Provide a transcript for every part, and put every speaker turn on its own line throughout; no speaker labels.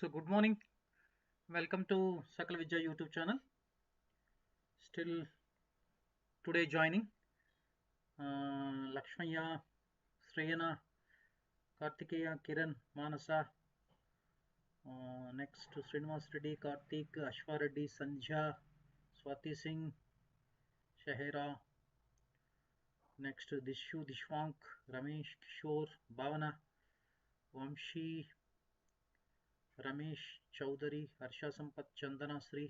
So good morning. Welcome to Sakal Vijay YouTube channel. Still today joining Lakshmaya, Sreyana, Kartikeya, Kiran, Manasa. Next to Srinivas Reddy, Kartik, Ashwa Reddy, Sanjha, Swati Singh, Shahera. Next to Dishu, Dishwank, Ramesh, Kishore, Bhavana, Vamshi, Ramesh, Chaudhary, Harsha Sampat, Chandana Sri,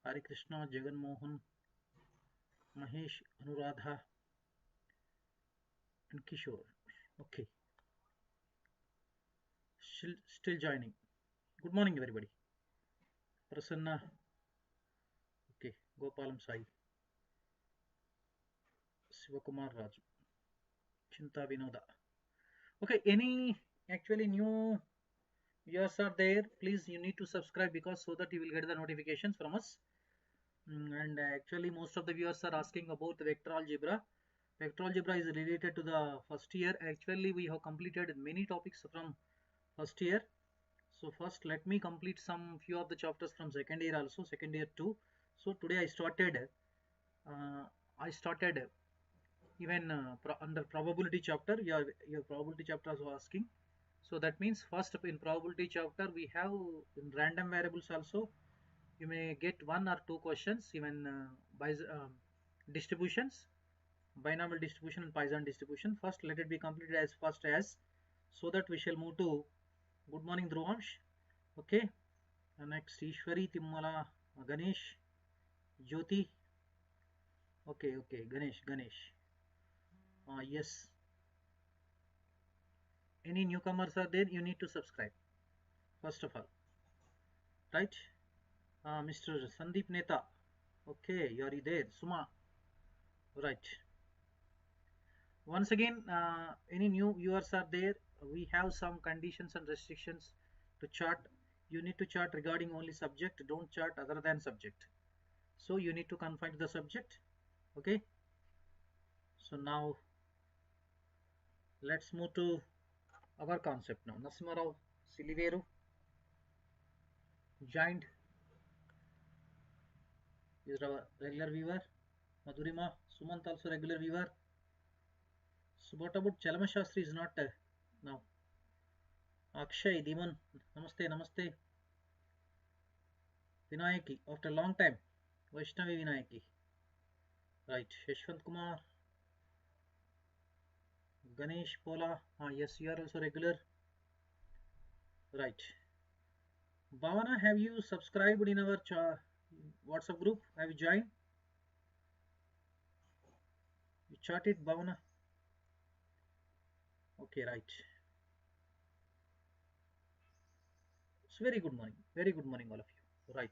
Hari Krishna, Jagan Mohan, Mahesh, Anuradha, and Kishore. Okay, still joining. Good morning, everybody. Prasanna, okay, Gopalam Sai, Sivakumar Raju, Chinta Vinoda. Okay, any actually new viewers are there, please you need to subscribe because so that you will get the notifications from us. And actually most of the viewers are asking about the vector algebra. Vector algebra is related to the first year. Actually we have completed many topics from first year. So first let me complete some few of the chapters from second year also, second year too. So today uh, I started even under probability chapter. Your probability chapters are asking. So that means first in probability chapter we have in random variables also. You may get one or two questions even by distributions, binomial distribution and Poisson distribution. First let it be completed as fast as, so that we shall move to. Good morning Dhruvansh. Okay, next Ishwari, Timmala, Ganesh, Jyoti. Okay, Ganesh. Yes, any newcomers are there, you need to subscribe first of all, right? Mr. Sandeep Neta, okay, you are there. Suma, right? Once again, any new viewers are there, we have some conditions and restrictions to chart. You need to chart regarding only subject, don't chart other than subject. So you need to confine to the subject. Okay, so now let's move to our concept now. Narasimharao Siliveru joined, is our regular viewer. Madhurima Sumant also regular viewer. So what about Chalama Shastri is not now. Akshay Diman, namaste. Vinayaki after a long time. Vaishnavi Vinayaki, right? Yashwant Kumar, Ganesh Pola, yes, you are also regular, right? Bhavana, have you subscribed in our WhatsApp group? Have you joined? You chatted, Bhavana? Okay, right. So very good morning all of you, right?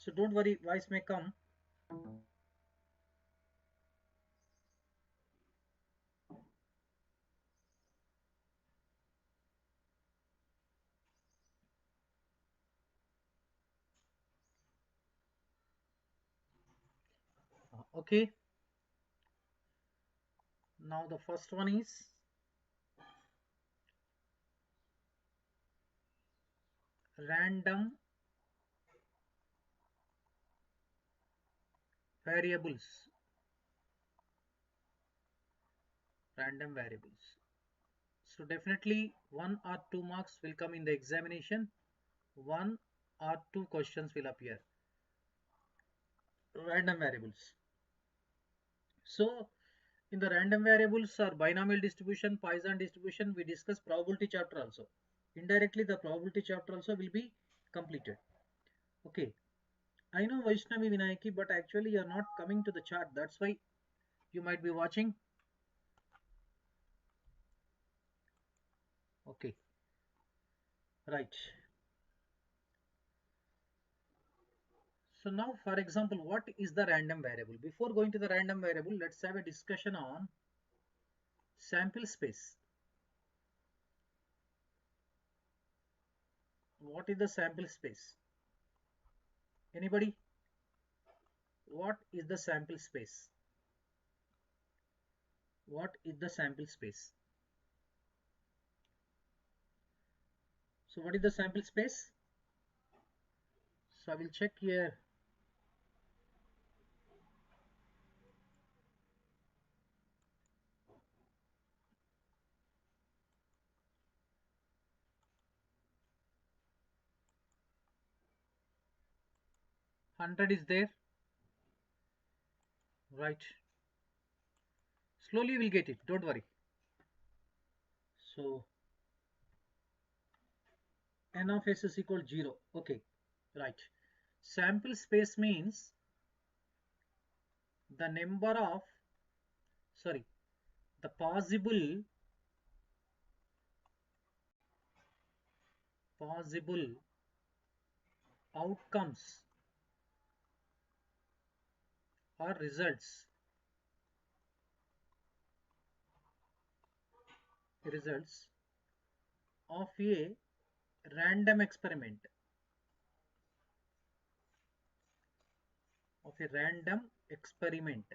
So don't worry, voice may come. Okay, now the first one is random variables. Random variables. So definitely 1 or 2 marks will come in the examination. 1 or 2 questions will appear. Random variables. So in the random variables or binomial distribution, Poisson distribution, we discuss probability chapter also. Indirectly the probability chapter also will be completed. Okay. I know Vaishnavi Vinayaki, but actually you are not coming to the chart. That's why you might be watching. Okay. Right. So now, for example, what is the random variable? Before going to the random variable, let's have a discussion on sample space. What is the sample space? Anybody? what is the sample space? What is the sample space? So what is the sample space? So I will check here. Hundred is there, right? Slowly we'll get it. Don't worry. So n of s is equal to 0. Okay, right. Sample space means the number of, sorry, the possible outcomes or results of a random experiment, of a random experiment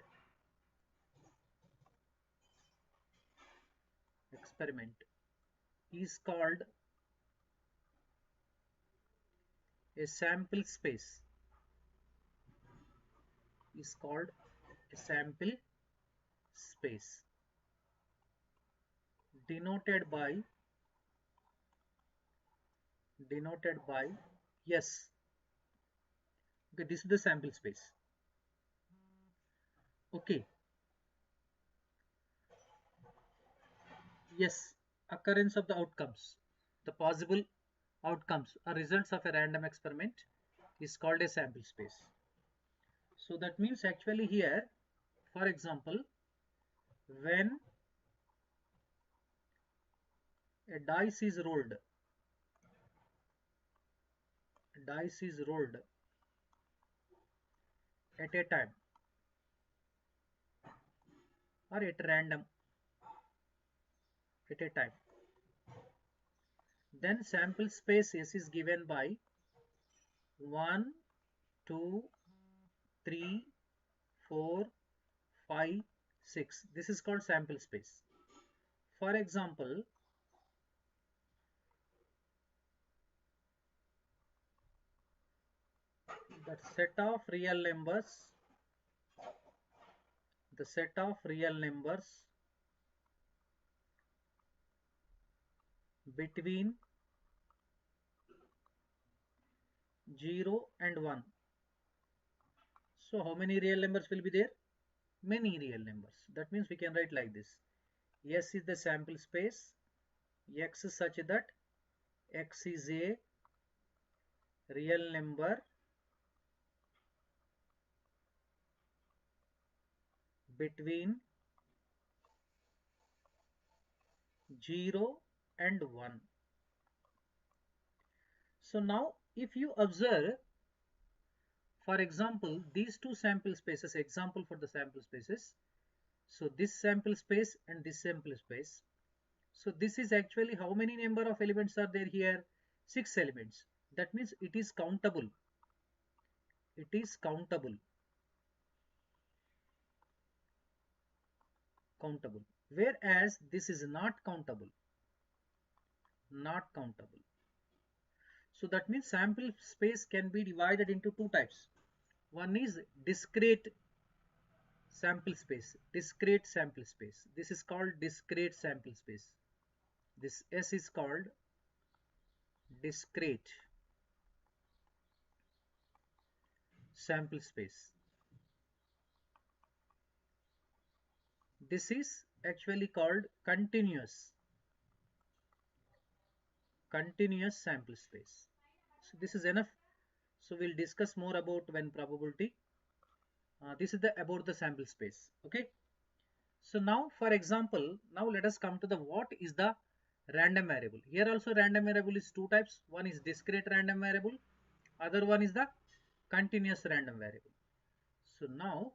is called a sample space, is called a sample space, denoted by yes. Okay, this is the sample space. Okay, yes, occurrence of the outcomes, the possible outcomes or results of a random experiment is called a sample space. So that means actually here, for example, when a dice is rolled at a time or at random at a time, then sample space S is given by 1, 2, 3, 4, 5, 6. This is called sample space. For example, the set of real numbers between 0 and 1. So how many real numbers will be there? Many real numbers. That means we can write like this. S is the sample space. X is such that X is a real number between 0 and 1. So now if you observe, for example, these two sample spaces, example for the sample spaces. So this sample space and this sample space. So this is actually how many number of elements are there here? 6 elements. That means it is countable. It is countable. Whereas this is not countable. So that means sample space can be divided into two types. One is discrete sample space. This is called discrete sample space. This S is called discrete sample space. This is actually called continuous sample space. So this is enough. So we'll discuss more about when probability. This is about the sample space. Okay. So now, for example, now let us come to the what is the random variable. Here also random variable is two types. One is discrete random variable. Other one is the continuous random variable. So now,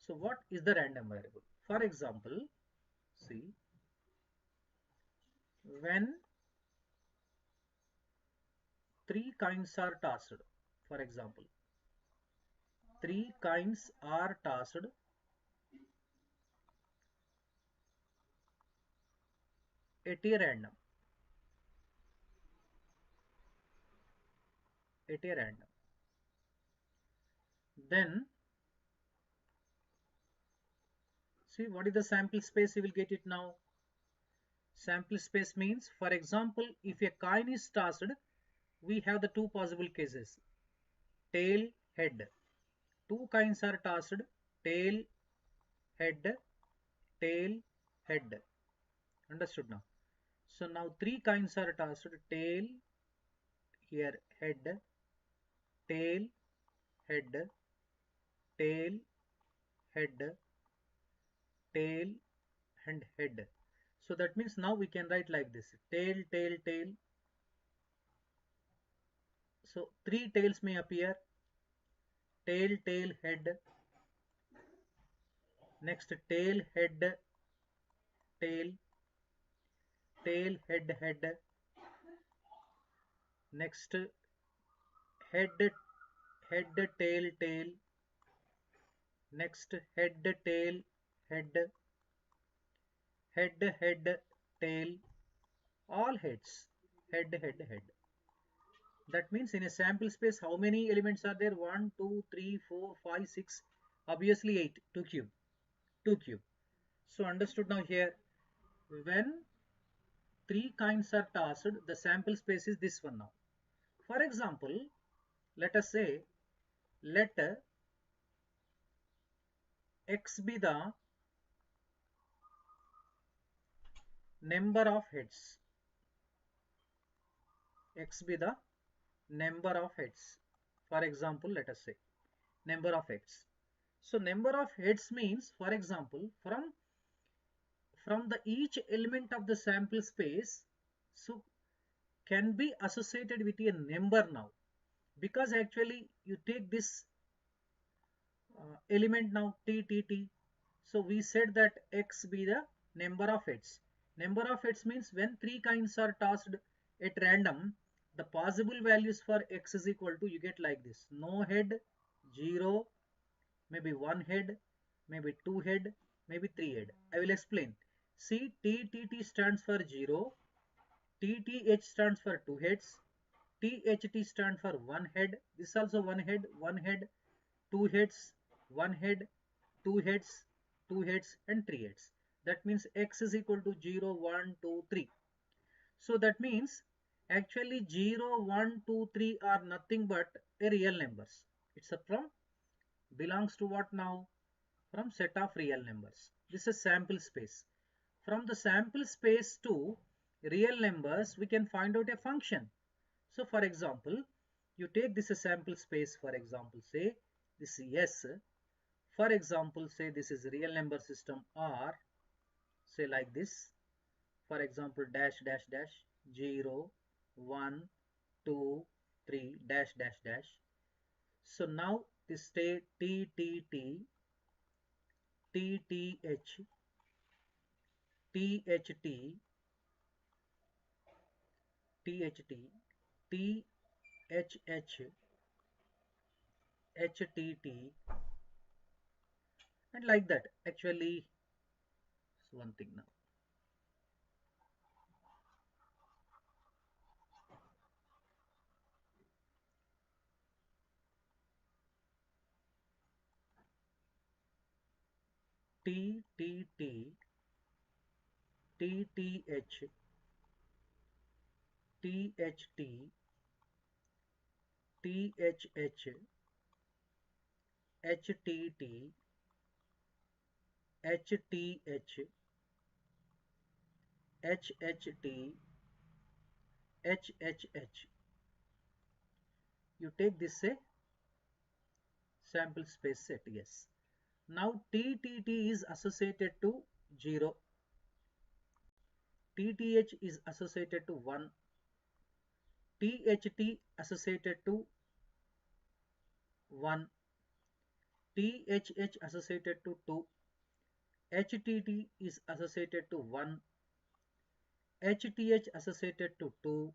so what is the random variable? For example, see, when 3 coins are tossed, For example, three coins are tossed at a random. At a random. Then, see what is the sample space, you will get it now. Sample space means, for example, if a coin is tossed, we have the two possible cases, tail, head. Two coins are tossed, tail, head, tail, head. Understood now? So now three coins are tossed, tail, here head, tail, head, tail, head, tail, and head. So that means now we can write like this, tail, tail, tail. So three tails may appear, tail, tail, head, next tail, head, tail, tail, head, head, next head, head, tail, tail, next head, tail, head, head, head, tail, all heads, head, head, head. That means in a sample space, how many elements are there? 1, 2, 3, 4, 5, 6, obviously 8, 2 cube, 2 cube. So understood now here, when three coins are tossed, the sample space is this one now. For example, let us say, let x be the number of heads. X be the number of heads. For example, let us say number of heads. So number of heads means, for example, from the each element of the sample space, so can be associated with a number now, because actually you take this element now t t t. So we said that x be the number of heads. Number of heads means when three coins are tossed at random, the possible values for x is equal to, you get like this, no head, 0, maybe one head, maybe two head, maybe three head. I will explain. See, TTT stands for 0, TTH stands for two heads, THT stands for one head, this also one head, two heads, one head, two heads, two heads, and three heads. That means x is equal to 0, 1, 2, 3. So that means actually 0, 1, 2, 3 are nothing but a real numbers. It's a from belongs to what now? From set of real numbers. This is sample space. From the sample space to real numbers, we can find out a function. So for example, you take this as sample space, for example, say this is S. For example, say this is real number system R, say like this. For example, dash, dash, dash, 0, 1, 2, 3, dash, dash, dash. So now this state T, T, T, T, T, H, T, H, T, T, H, T, T, H, H, H, T, T, and like that. Actually, so one thing now. T, T, T, T, T, H, T, H, T, T, H, H, H, T, T, H, T, H, H, H, T, H, H, H. You take this a sample space set, yes. Now T, T, T is associated to 0, T, T, H is associated to 1, T, H, T associated to 1, T, H, H associated to 2, H, T, T is associated to 1, H, T, H associated to 2,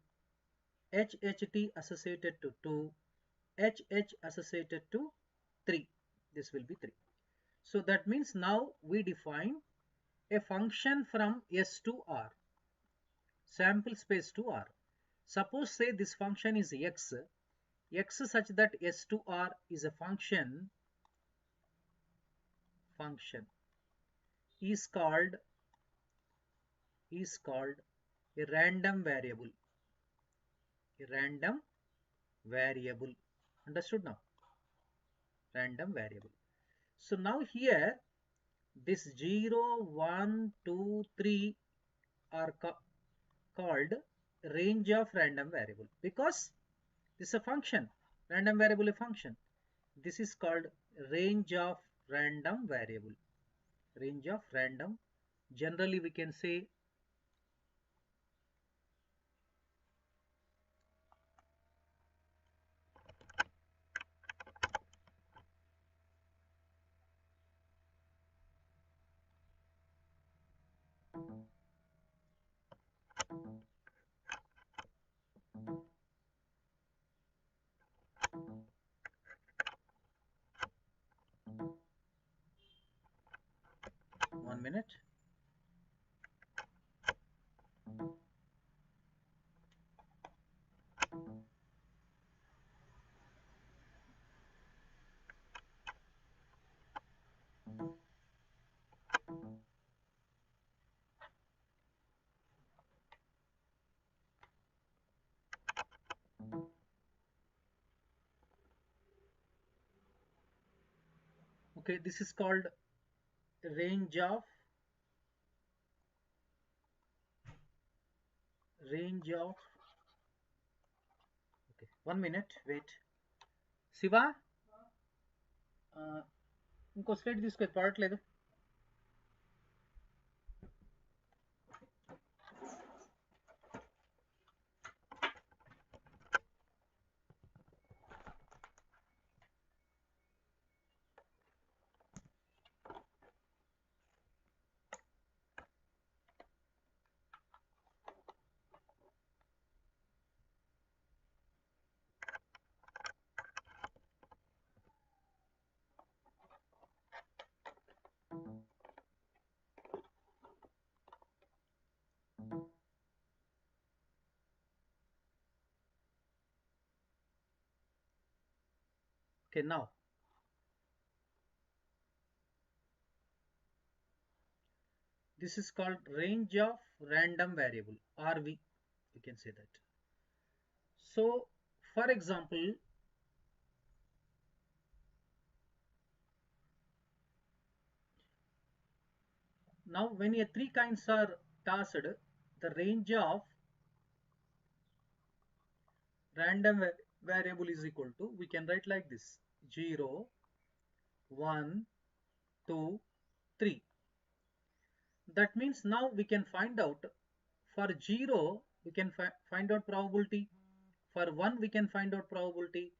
H, H, T associated to 2, HH associated to 3. This will be 3. So that means now we define a function from S to R, sample space to R. Suppose say this function is x such that S to R is a function is called a random variable. Understood now? Random variable. So now here this 0, 1, 2, 3 are called range of random variable because this is a function, random variable a function. This is called range of random variable. Range of random. Generally we can say one minute. Okay, this is called range of okay, 1 minute, wait. Shiva, ఇంకో slide తీసుకో పడట్లేదు. Okay, now this is called range of random variable, RV, you can say that. So for example, now when a 3 coins are tossed, the range of random variable is equal to, we can write like this, 0, 1, 2, 3. That means now we can find out for 0 we can find out probability, for 1 we can find out probability,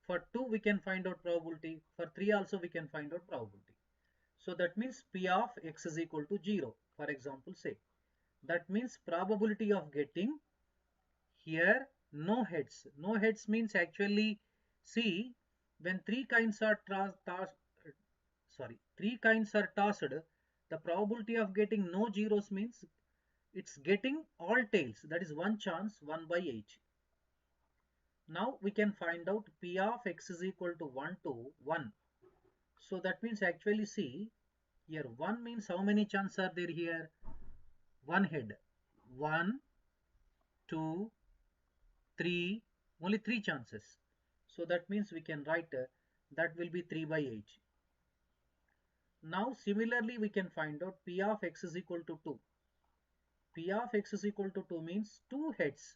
for 2 we can find out probability, for 3 also we can find out probability. So that means P of x is equal to 0, for example say. That means probability of getting here no heads. No heads means actually, see, when 3 coins are tossed, the probability of getting no zeros means it's getting all tails. That is one chance, 1 by 8. Now we can find out P of x is equal to 1 to 1. So that means actually, see, here 1 means how many chances are there here? 1 head. 1, 2, 3, only 3 chances. So that means we can write that will be 3 by 8. Now similarly we can find out P of x is equal to 2. P of x is equal to 2 means 2 heads.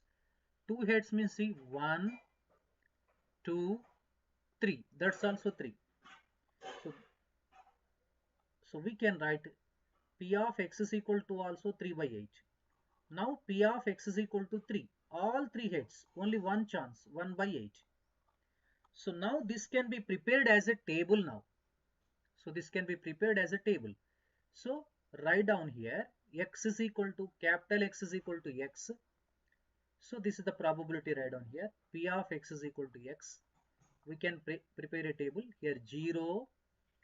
2 heads means, see, 1, 2, 3. That's also 3. So we can write P of x is equal to also 3 by 8. Now P of x is equal to 3. All 3 heads, only one chance, 1 by 8. So now this can be prepared as a table now. So this can be prepared as a table. So write down here x is equal to, capital X is equal to x. So this is the probability, write down here. P of x is equal to x. we can prepare a table here: 0,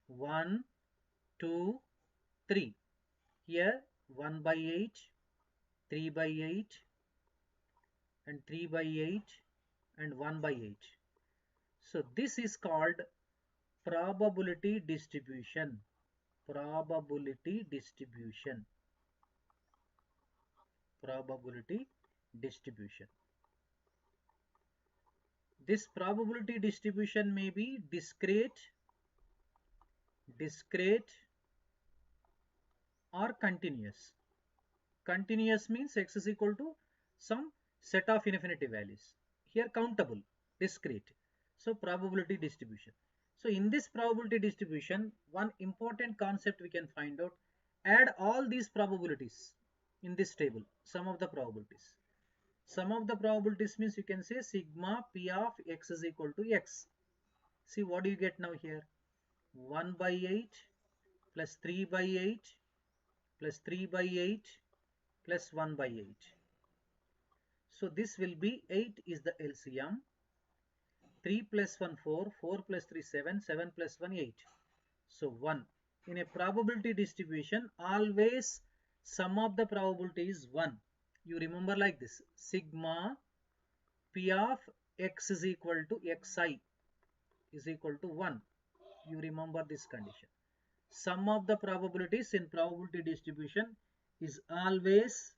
1, 2, 3. Here 1 by 8, 3 by 8, and 3 by 8, and 1 by 8. So this is called probability distribution. Probability distribution. Probability distribution. This probability distribution may be discrete, or continuous. Continuous means x is equal to some set of infinity values. Here countable, discrete. So probability distribution. So in this probability distribution, one important concept we can find out: add all these probabilities in this table, sum of the probabilities. Sum of the probabilities means you can say sigma p of x is equal to x. See, what do you get now here? 1 by 8 plus 3 by 8 plus 3 by 8 plus 1 by 8. So this will be 8 is the LCM. 3 plus 1 4, 4 plus 3 7, 7 plus 1 8. So 1. In a probability distribution, always sum of the probability is 1. You remember like this: sigma p of x is equal to xi is equal to 1. You remember this condition. Sum of the probabilities in probability distribution is always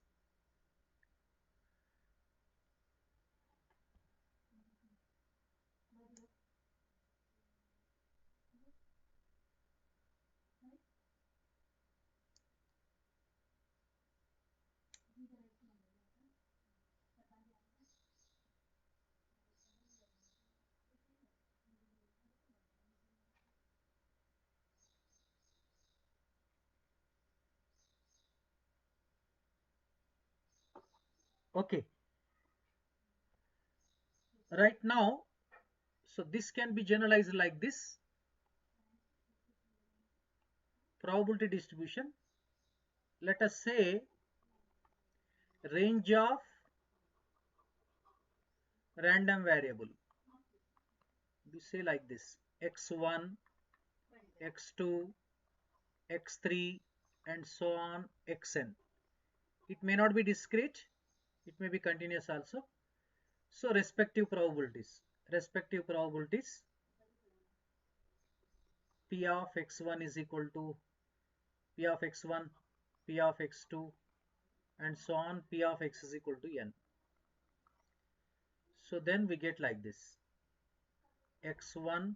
okay. Right now, so this can be generalized like this: probability distribution. Let us say range of random variable. We say like this: x1, x2, x3, and so on xn. It may not be discrete, it may be continuous also. So respective probabilities p of x1 is equal to p of x1, p of x2, and so on, p of x is equal to n. So then we get like this: x1,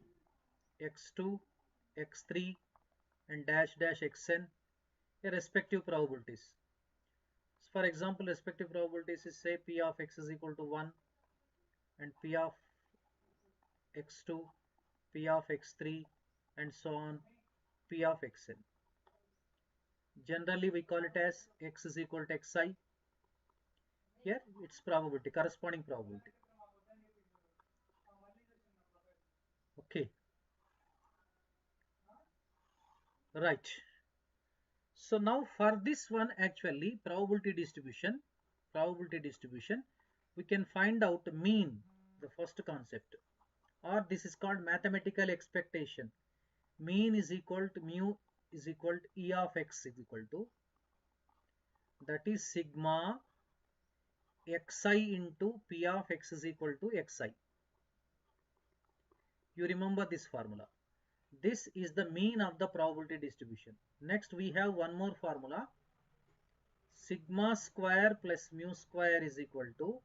x2, x3, and dash dash xn, respective probabilities. For example, respective probabilities is, say, p of x is equal to 1, and p of x2, p of x3, and so on, p of xn. Generally we call it as x is equal to xi. Here its probability, corresponding probability. Okay, right. So now for this one, actually probability distribution, we can find out mean, the first concept, or this is called mathematical expectation. Mean is equal to mu is equal to E of x is equal to, that is sigma xi into p of x is equal to xi. You remember this formula. This is the mean of the probability distribution. Next we have one more formula: sigma square plus mu square is equal to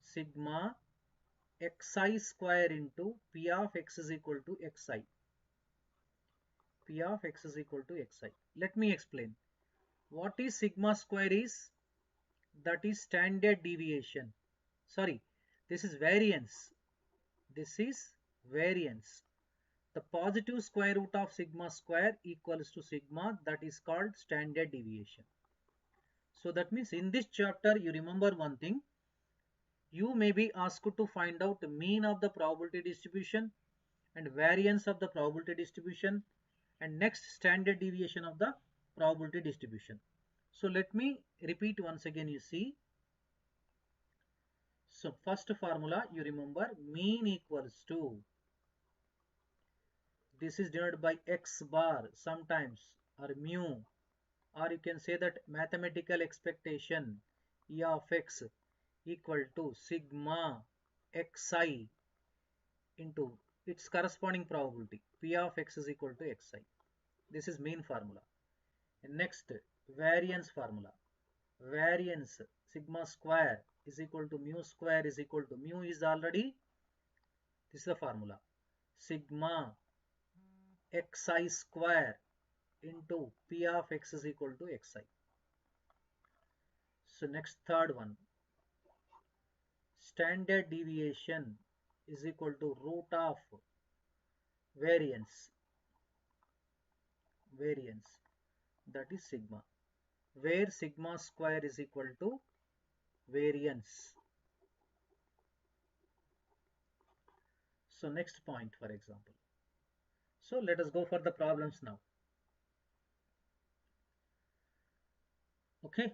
sigma xi square into p of x is equal to xi. P of x is equal to xi. Let me explain. What is sigma square is? That is standard deviation. Sorry, this is variance. This is variance. The positive square root of sigma square equals to sigma, that is called standard deviation. So that means in this chapter you remember one thing: you may be asked to find out the mean of the probability distribution and variance of the probability distribution, and next standard deviation of the probability distribution. So let me repeat once again. You see, so first formula you remember: mean equals to This is denoted by x bar sometimes, or mu, or you can say that mathematical expectation E of x equal to sigma xi into its corresponding probability. P of x is equal to xi. This is mean formula. Next, variance formula. Variance sigma square is equal to mu square is equal to mu is already, this is the formula, sigma xi square into P of x is equal to xi. So next, third one, standard deviation is equal to root of variance, that is sigma, where sigma square is equal to variance. So next point, for example. So let us go for the problems now. Okay.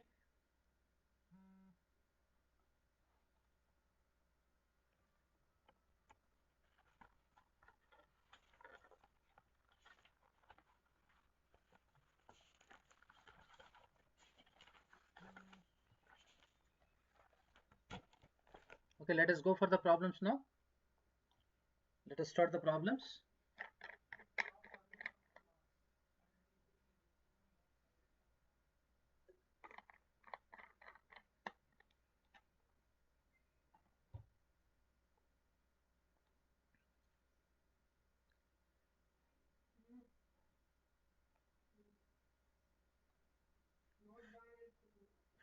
Okay, let us go for the problems now. Let us start the problems.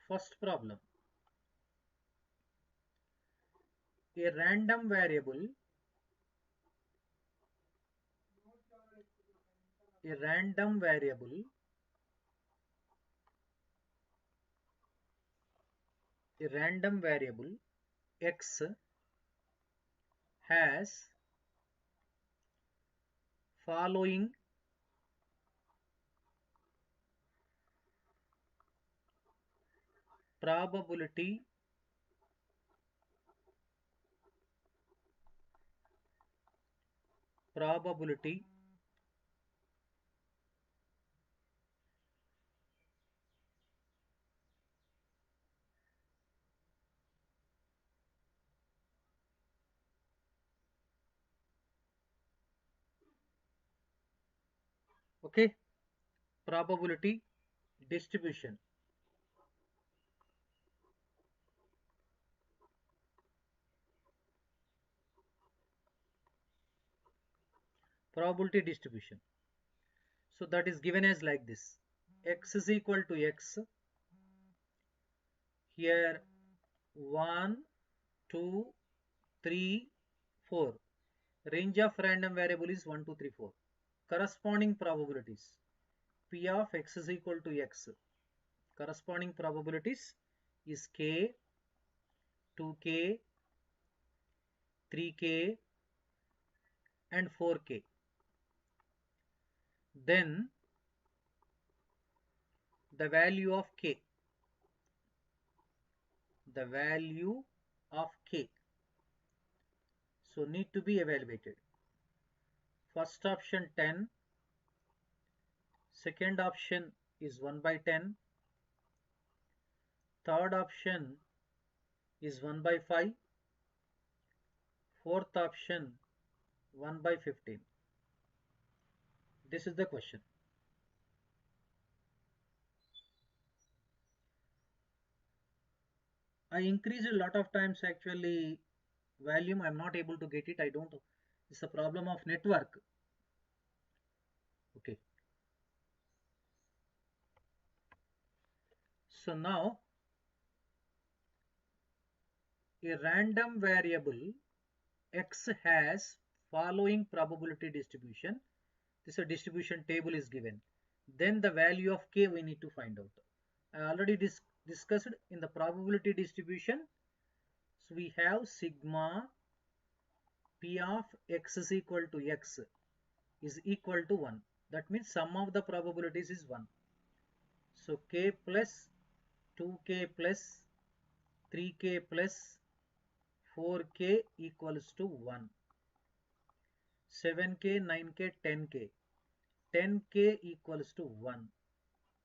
First problem. A random variable, a random variable, a random variable x has following probability okay, probability distribution. Probability distribution. So that is given as like this. X is equal to x. Here 1, 2, 3, 4. Range of random variable is 1, 2, 3, 4. Corresponding probabilities. P of x is equal to x. Corresponding probabilities is k, 2k, 3k and 4k. Then the value of k, so need to be evaluated. First option 10, second option is 1 by 10, third option is 1 by 5, fourth option 1 by 15. This is the question. I increased a lot of times actually volume. I'm not able to get it. I don't. It's a problem of network. Okay. So now a random variable x has following probability distribution. This distribution table is given. Then the value of k we need to find out. I already discussed in the probability distribution. So we have sigma p of x is equal to x is equal to 1. That means sum of the probabilities is 1. So k plus 2k plus 3k plus 4k equals to 1. 7k, 9k, 10k. 10k equals to 1.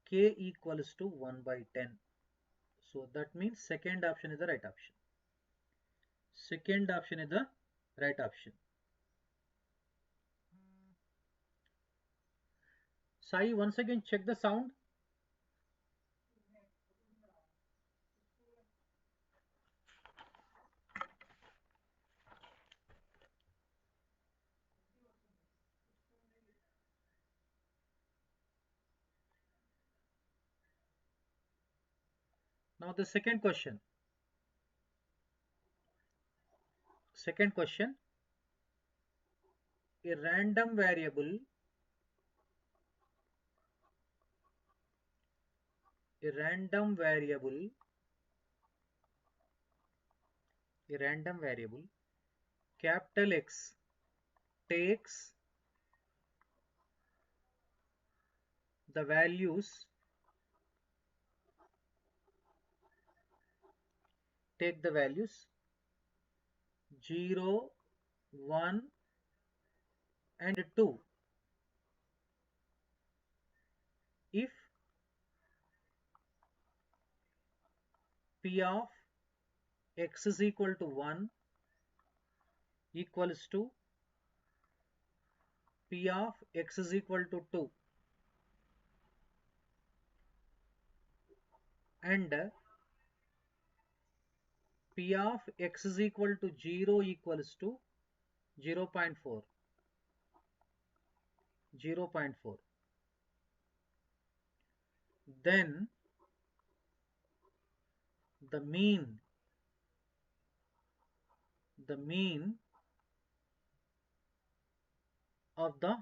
K equals to 1 by 10. So that means second option is the right option. Second option is the right option. Sai, once again check the sound. Now the second question. Second question. A random variable, a random variable, a random variable, capital X takes the values, take the values 0, 1 and 2. If P of X is equal to 1 equals to P of X is equal to 2 and P of X is equal to 0 equals to 0 0.4, 0 0.4. Then the mean of the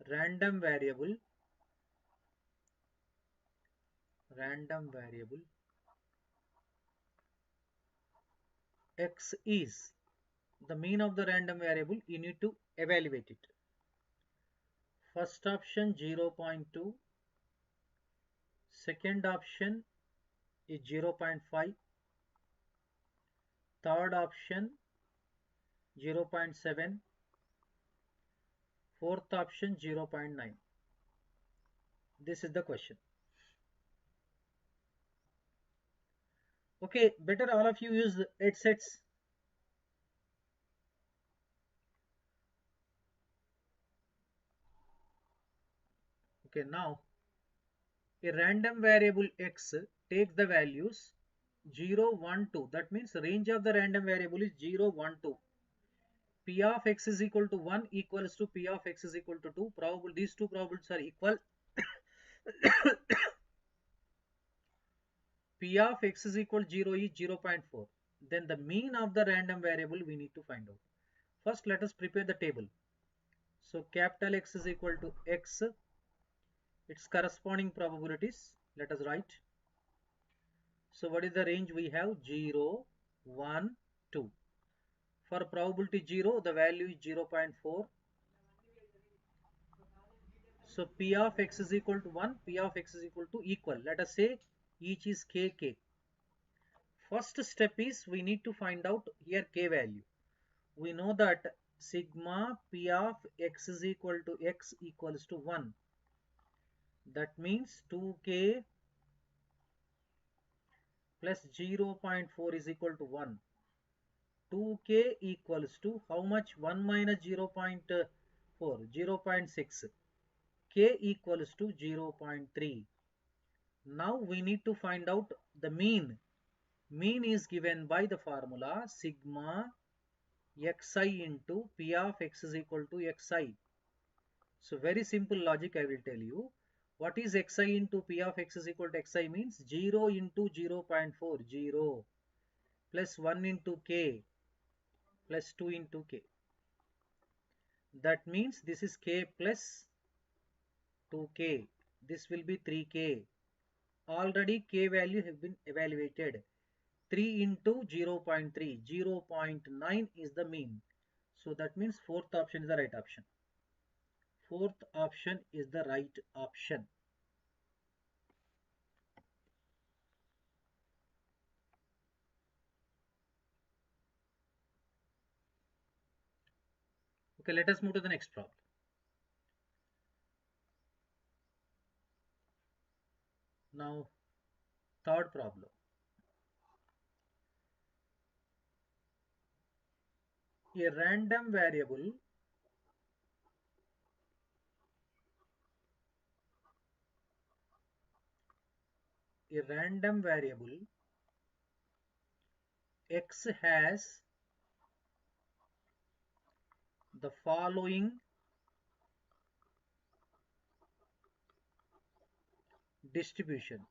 random variable X is the mean of the random variable. You need to evaluate it. First option 0 0.2, second option is 0 0.5, third option 0 0.7, fourth option 0 0.9. This is the question. Okay, better all of you use 8 sets. Okay, now a random variable X takes the values 0, 1, 2. That means range of the random variable is 0, 1, 2. P of X is equal to 1 equals to P of X is equal to 2. Probable, these two probabilities are equal. P of X is equal to 0 is 0 0.4. Then the mean of the random variable we need to find out. First let us prepare the table. So capital X is equal to X, its corresponding probabilities. Let us write. So what is the range we have? 0, 1, 2. For probability 0, the value is 0 0.4. So P of X is equal to 1, P of X is equal to equal. Let us say each is KK. First step is we need to find out here K value. We know that sigma P of X is equal to X equals to 1. That means 2K plus 0 0.4 is equal to 1. 2K equals to how much? 1 minus 0 0.4, 0 0.6. K equals to 0 0.3. Now we need to find out the mean. Mean is given by the formula sigma xi into P of X is equal to xi. So very simple logic I will tell you. What is xi into P of X is equal to xi means 0 into 0 0.4, 0 plus 1 into K plus 2 into K. That means this is K plus 2K. This will be 3K. Already K value have been evaluated. 3 into 0 0.3, 0 0.9 is the mean. So that means fourth option is the right option. Fourth option is the right option. Okay, let us move to the next problem. Now, third problem. A random variable x has the following distribution.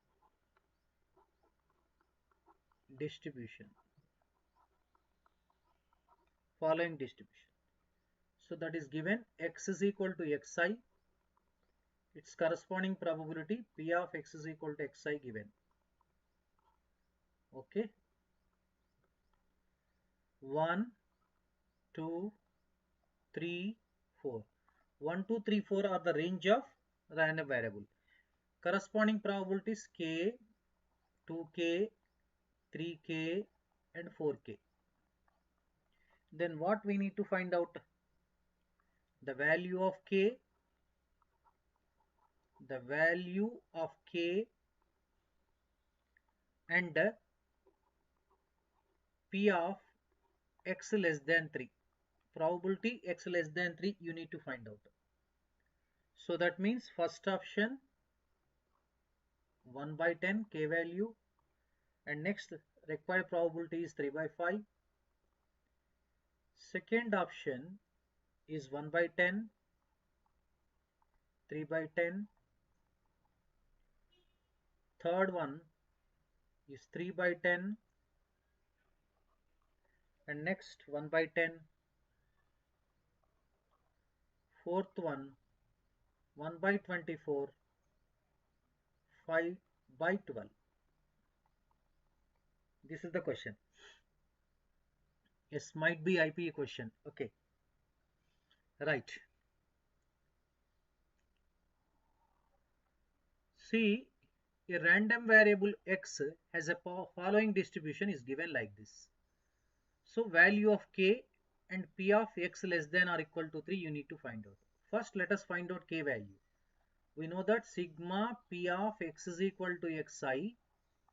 Following distribution. So that is given x is equal to xi. Its corresponding probability p of x is equal to xi given. Okay. 1, 2, 3, 4. 1, 2, 3, 4 are the range of random variable. Corresponding probabilities k, 2k, 3k and 4k. Then what we need to find out? The value of k, and p of x less than 3. Probability x less than 3 you need to find out. So that means first option 1 by 10 k value, and next required probability is 3 by 5. Second option is 1 by 10, 3 by 10. Third one is 3 by 10, and next 1 by 10. Fourth one 1 by 24, 5 by 12. This is the question. Yes, might be IPA question. Okay, right. See, a random variable x has a following distribution is given like this. So value of k and p of x less than or equal to 3 you need to find out. First let us find out k value. We know that sigma p of x is equal to xi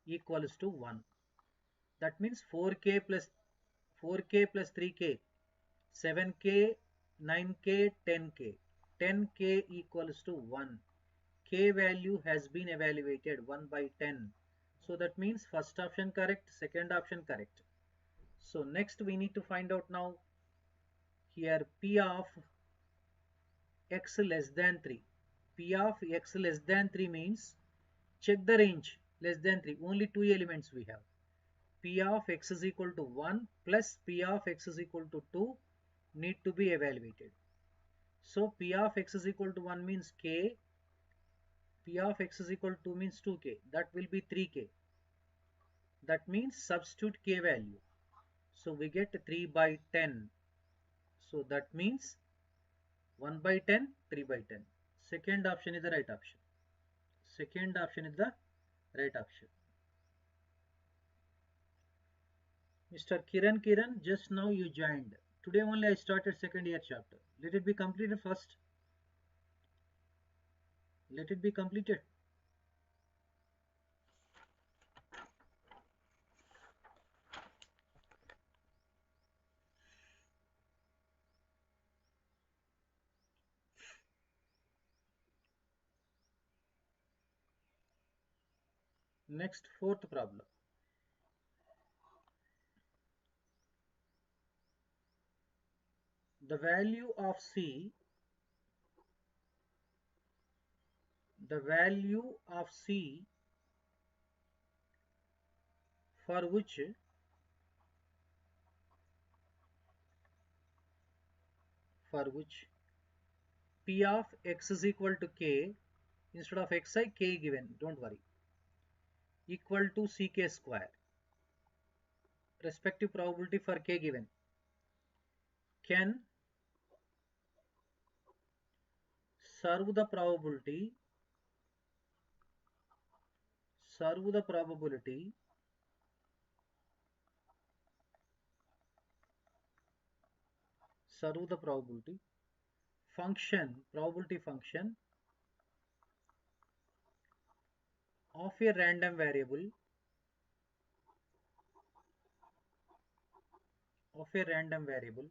equals to 1. That means 4k plus 3k, 7k, 9k, 10k. 10k equals to 1. K value has been evaluated 1 by 10. So that means first option correct, second option correct. So next we need to find out now here p of x less than 3. P of x less than 3 means check the range less than 3. Only two elements we have. P of x is equal to 1 plus P of x is equal to 2 need to be evaluated. So P of x is equal to 1 means k. P of x is equal to 2 means 2k. That will be 3k. That means substitute k value. So we get 3 by 10. So that means 1 by 10, 3 by 10. Second option is the right option. Second option is the right option. Mr. Kiran, just now you joined. Today only I started second year chapter. Let it be completed first. Let it be completed. Next, fourth problem. The value of C for which P of x is equal to k, instead of xi k given, don't worry, equal to ck square. Respective probability for k given. Can serve the probability function, probability function of a random variable of a random variable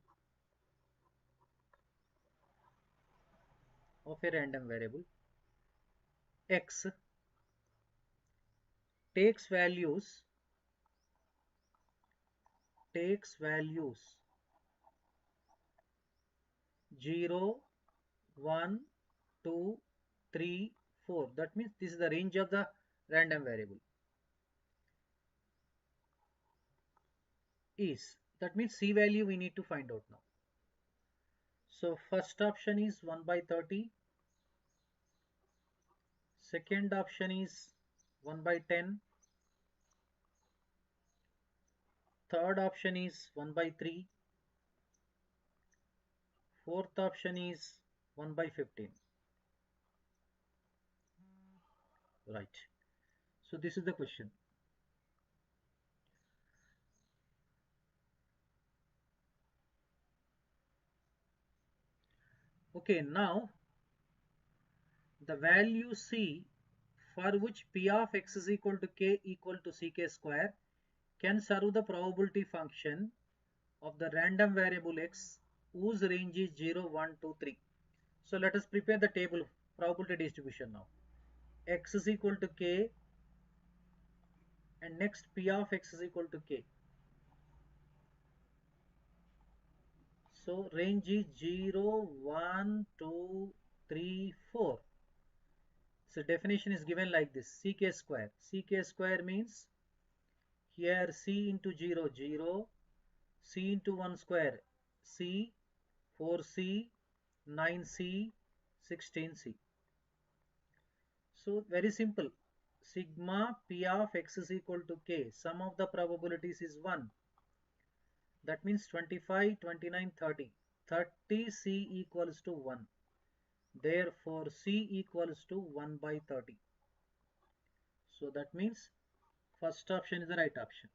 of a random variable x takes values 0, 1, 2, 3, 4. That means this is the range of the random variable is. That means C value we need to find out now. So first option is 1 by 30. Second option is 1 by 10. Third option is 1 by 3. Fourth option is 1 by 15. Right. So this is the question. Okay, now the value C for which P of x is equal to k equal to ck square can serve the probability function of the random variable x whose range is 0, 1, 2, 3. So let us prepare the table probability distribution now. X is equal to k and next P of x is equal to k. So range is 0, 1, 2, 3, 4. So definition is given like this: ck square. Ck square means here c into 0, 0, c into 1 square, c, 4c, 9c, 16c. So very simple. Sigma P of x is equal to k. Sum of the probabilities is 1. That means 25, 29, 30. 30c equals to 1. Therefore, c equals to 1 by 30. So that means first option is the right option.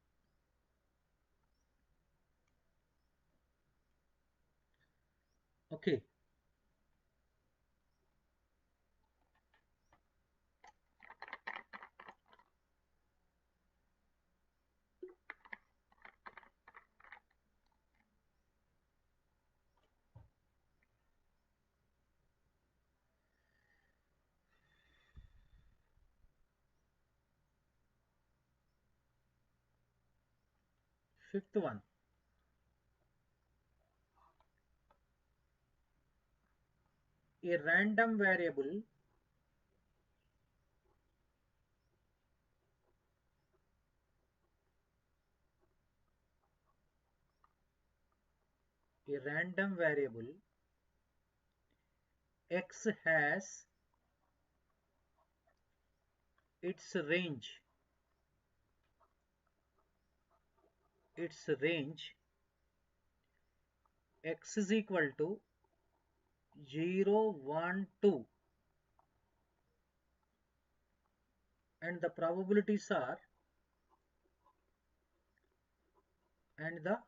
Okay. Fifth one. A random variable x has its range x is equal to 0, 1, 2, and the probabilities are and the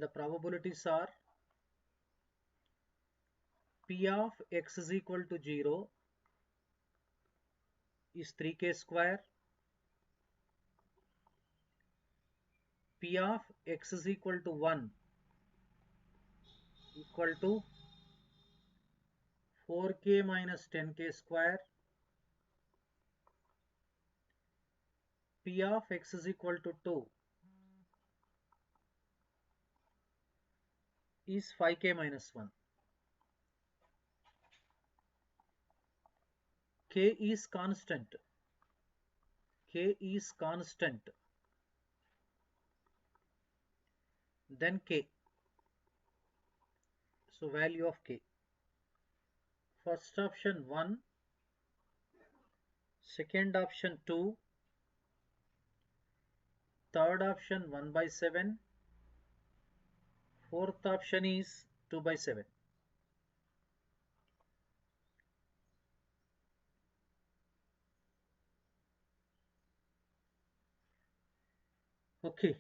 probabilities are P of x is equal to 0 is 3k square, P of x is equal to 1 equal to 4k minus 10k square, P of x is equal to 2 is 5k minus 1. K is constant. Then k. So value of k. First option 1, second option 2, third option 1 by 7, fourth option is 2 by 7. Okay,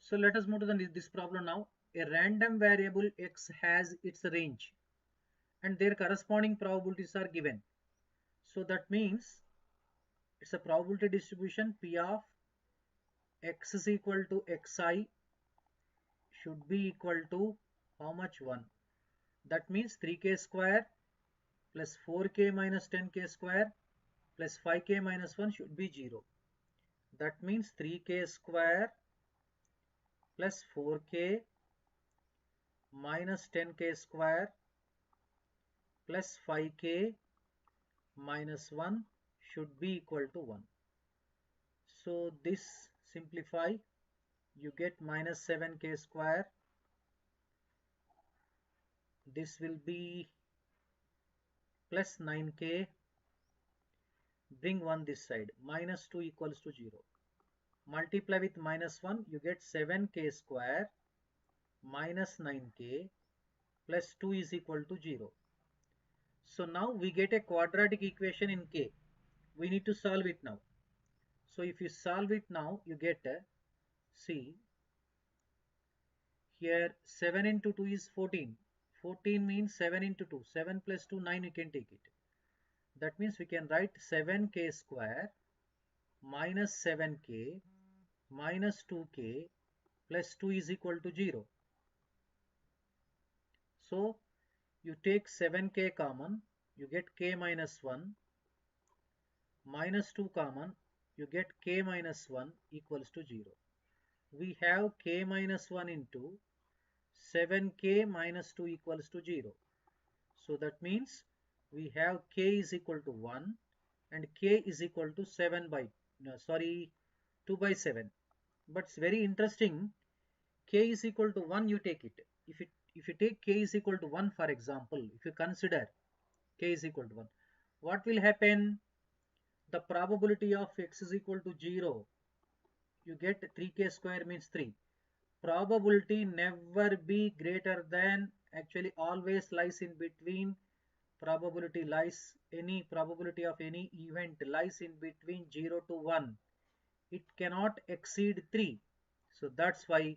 so let us move to this problem now. A random variable x has its range and their corresponding probabilities are given. So that means it's a probability distribution P of x is equal to xi should be equal to how much? 1. That means 3k square plus 4k minus 10k square plus 5k minus 1 should be 0. That means 3k square plus 4k minus 10k square plus 5k minus 1 should be equal to 1. So this simplify, you get minus 7k square. This will be plus 9k. Bring 1 this side. Minus 2 equals to 0. Multiply with minus 1, you get 7k square minus 9k plus 2 is equal to 0. So now we get a quadratic equation in k. We need to solve it now. So if you solve it now, you get see here 7 into 2 is 14. 14 means 7 into 2. 7 plus 2, 9 you can take it. That means we can write 7k square minus 7k minus 2k plus 2 is equal to 0. So you take 7k common, you get k minus 1, minus 2 common, you get k minus 1 equals to 0. We have k minus 1 into 7k minus 2 equals to 0. So that means we have k is equal to 1 and k is equal to 7 by, no, sorry, 2 by 7. But it's very interesting, k is equal to 1 you take it. If you take k is equal to 1, for example, if you consider k is equal to 1, what will happen? The probability of x is equal to 0, you get 3k square means 3. Probability never be greater than, actually always lies in between, any probability of any event lies in between 0 to 1. It cannot exceed 3. So that's why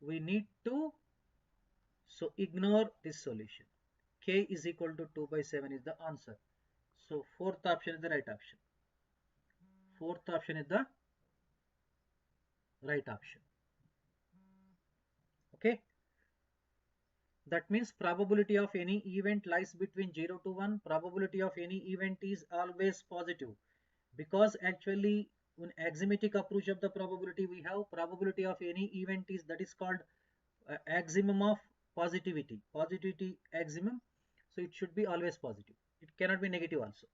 we need to, so ignore this solution. K is equal to 2 by 7 is the answer. So fourth option is the right option. Fourth option is the right option. Okay. That means probability of any event lies between 0 to 1. Probability of any event is always positive. Because actually in axiomatic approach of the probability, we have probability of any event is, that is called axiom of positivity. Positivity axiom. So it should be always positive. It cannot be negative also.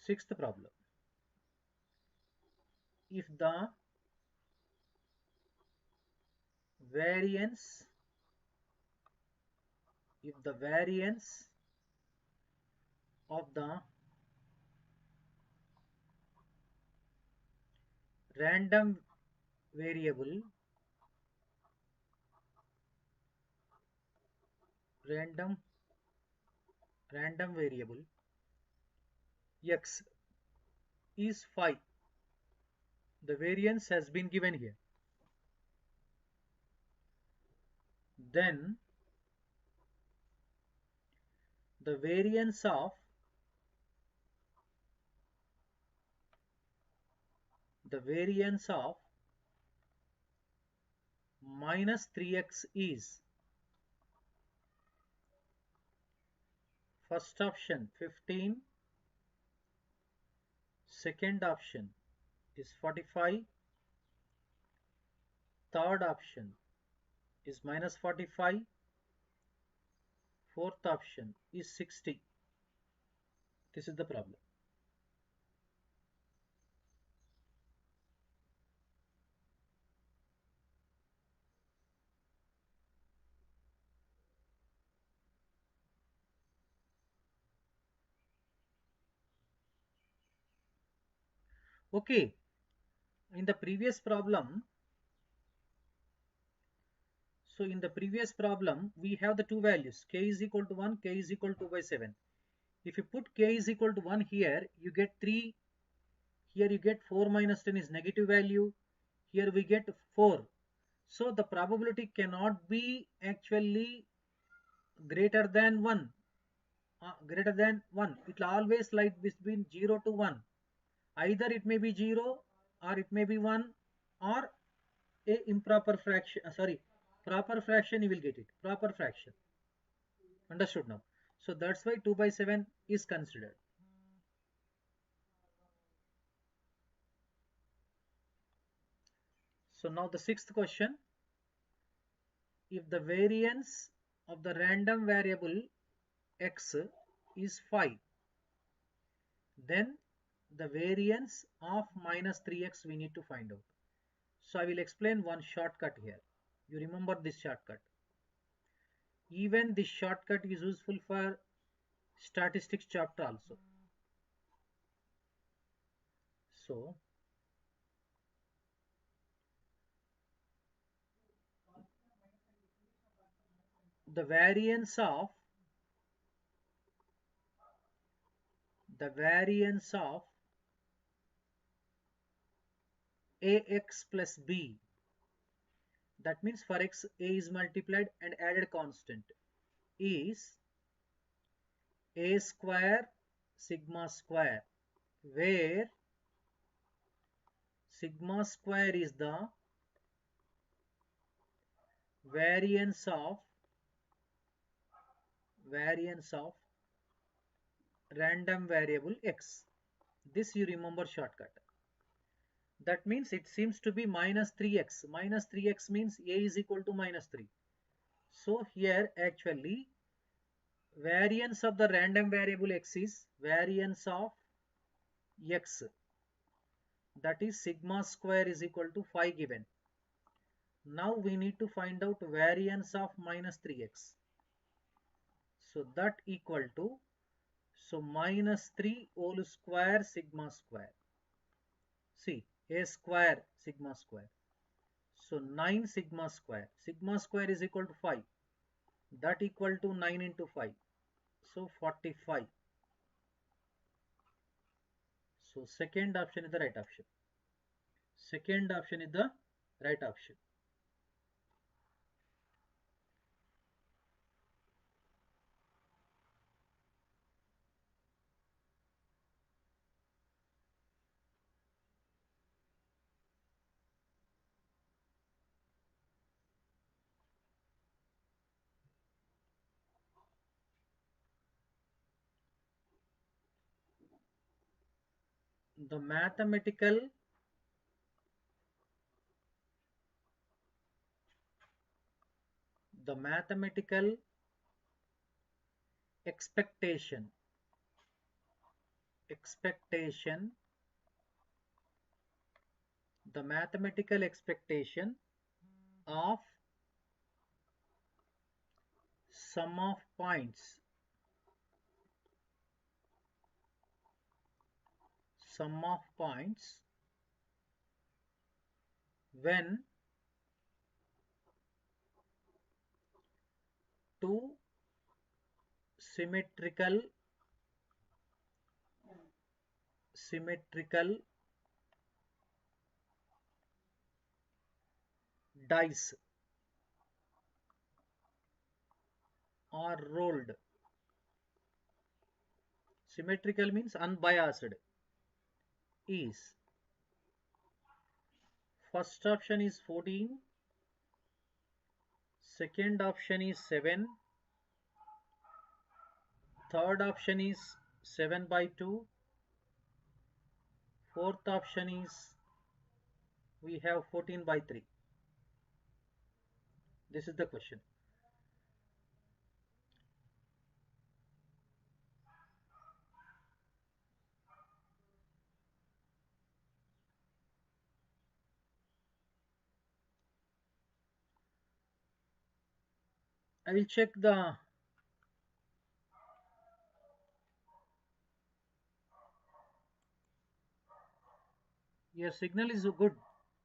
Sixth problem. If the variance of the random variable random random variable x is 5, the variance has been given here, then the variance of minus 3x is, first option 15, second option is 45, third option is minus 45, fourth option is 60. This is the problem. Okay, in the previous problem, we have the two values, k is equal to 1, k is equal to 2 by 7. If you put k is equal to 1 here, you get 3. Here you get 4 minus 10 is negative value. Here we get 4. So the probability cannot be actually greater than 1. Greater than 1. It will always lie between 0 to 1. Either it may be 0 or it may be 1 or a improper fraction. Proper fraction you will get it. Proper fraction. Understood now? So that's why 2 by 7 is considered. So now the sixth question. If the variance of the random variable x is 5, then the variance of minus 3x we need to find out. So I will explain one shortcut here. You remember this shortcut. Even this shortcut is useful for statistics chapter also. So the variance of ax plus b, that means for x a is multiplied and added constant, is a square sigma square, where sigma square is the variance of random variable x. This you remember shortcut. That means it seems to be minus 3x. Minus 3x means a is equal to minus 3. So here actually variance of the random variable x is variance of x, that is sigma square is equal to 5 given. Now we need to find out variance of minus 3x. So that equal to, so minus 3 whole square sigma square. See, a square sigma square. So 9 sigma square. Sigma square is equal to 5. That equal to 9 into 5. So 45. So second option is the right option. Second option is the right option. The mathematical expectation the mathematical expectation of sum of points when two symmetrical dice are rolled. Symmetrical means unbiased. Is first option is 14, second option is 7, third option is 7 by 2, fourth option is we have 14 by 3. This is the question. I will check the Your signal is good.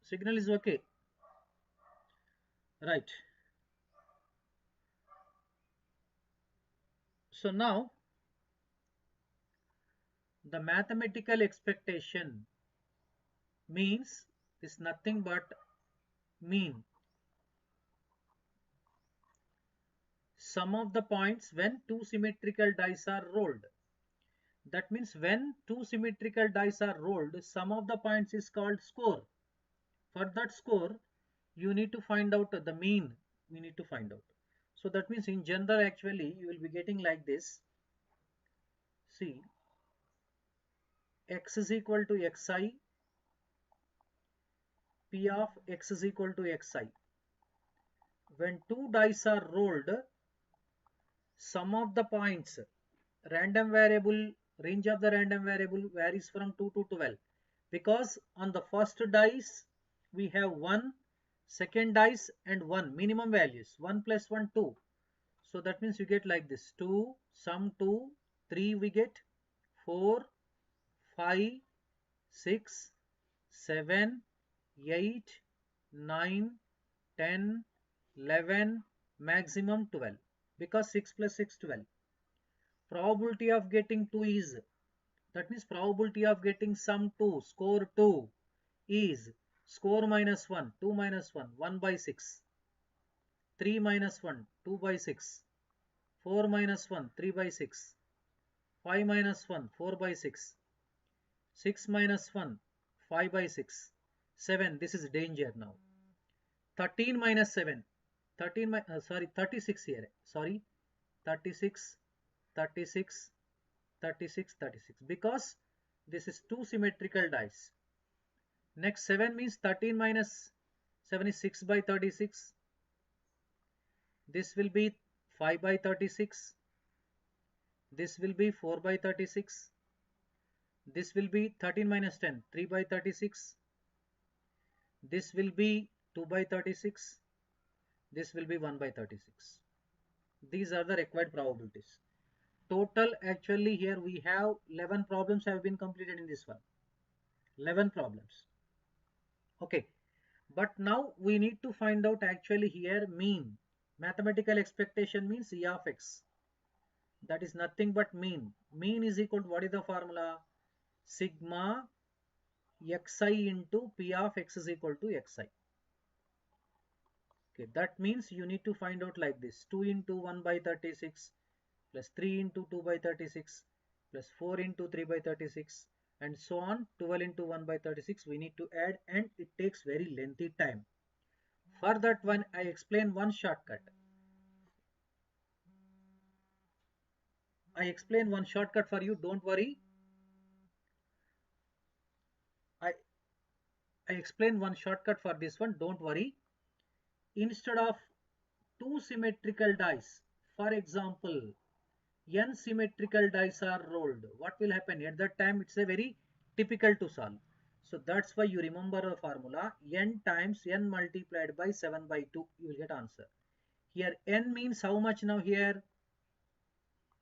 Signal is okay. Right. So now the mathematical expectation means is nothing but mean sum of the points when two symmetrical dice are rolled. That means when two symmetrical dice are rolled, sum of the points is called score. For that score, you need to find out the mean. We need to find out. So that means in general, actually, you will be getting like this. See, x is equal to xi, p of x is equal to xi. When two dice are rolled, sum of the points, random variable, range of the random variable varies from 2 to 12. Because on the first dice, we have 1, second dice and 1, minimum values, 1 plus 1, 2. So that means you get like this, 2, sum 2, 3 we get, 4, 5, 6, 7, 8, 9, 10, 11, maximum 12. Because 6 plus 6, 12. Probability of getting 2 is, that means probability of getting sum 2, score 2 is score minus 1, 2 minus 1, 1 by 6, 3 minus 1, 2 by 6, 4 minus 1, 3 by 6, 5 minus 1, 4 by 6, 6 minus 1, 5 by 6, 7, this is danger now. 13 minus 7, 36 here, sorry, 36, 36, 36, 36, because this is two symmetrical dice. Next 7 means 13 minus 7 is 6 by 36. This will be 5 by 36. This will be 4 by 36. This will be 13 minus 10, 3 by 36. This will be 2 by 36. This will be 1 by 36. These are the required probabilities. Total actually here we have 11 problems have been completed in this one. 11 problems. Okay. But now we need to find out actually here mean. Mathematical expectation means E of x. That is nothing but mean. Mean is equal to, what is the formula? Sigma xi into p of x is equal to xi. Okay, that means you need to find out like this. 2 into 1 by 36 plus 3 into 2 by 36 plus 4 into 3 by 36 and so on. 12 into 1 by 36 we need to add, and it takes very lengthy time. For that one, I explain one shortcut. I explain one shortcut for you, don't worry. I, I explain one shortcut for this one, don't worry. Instead of two symmetrical dice, for example, n symmetrical dice are rolled, what will happen? At that time, it's a very typical to solve. So that's why you remember the formula, n times n multiplied by 7 by 2, you will get answer. Here n means how much now here?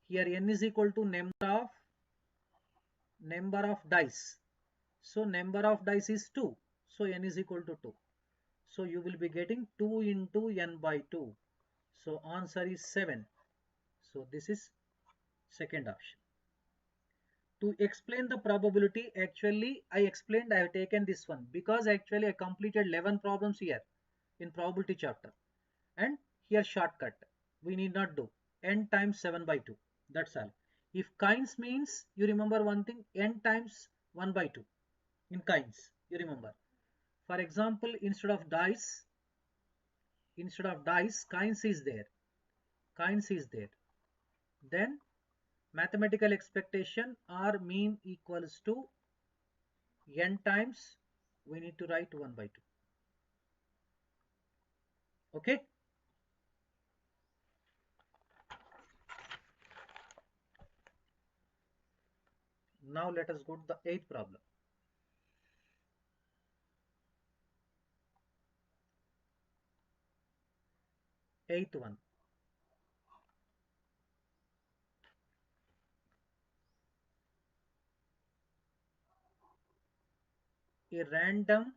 Here n is equal to number of dice. So number of dice is 2. So n is equal to 2. So you will be getting 2 into n by 2. So answer is 7. So this is second option. To explain the probability, actually I explained, I have taken this one because actually I completed 11 problems here in probability chapter. And here shortcut, we need not do n times 7 by 2. That's all. If kinds means, you remember one thing, n times 1 by 2 in kinds, you remember. For example, instead of dice, kinds is there. Kinds is there. Then mathematical expectation or mean equals to n times, we need to write 1 by 2. Okay. Now let us go to the eighth problem. Eighth one. a random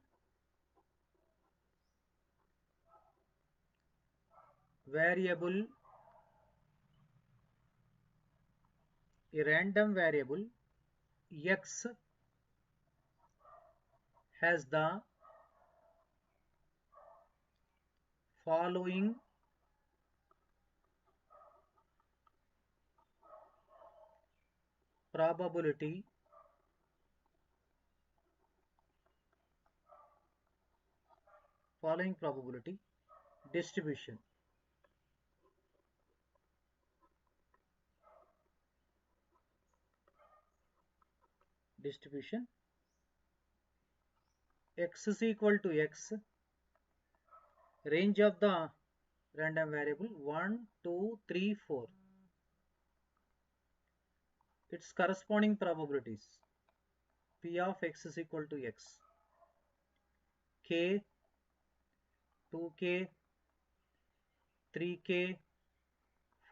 variable x has the following probability distribution. X is equal to x, range of the random variable 1, 2, 3, 4. Its corresponding probabilities P of x is equal to x, k, 2k, 3k,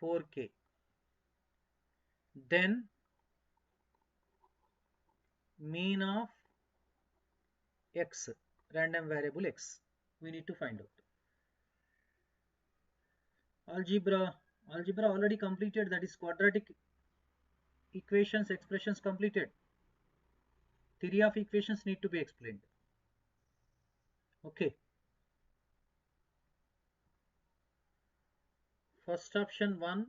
4k. Then mean of x, random variable x, we need to find out. Algebra already completed, that is quadratic equations expressions completed. Theory of equations need to be explained. Okay. First option 1,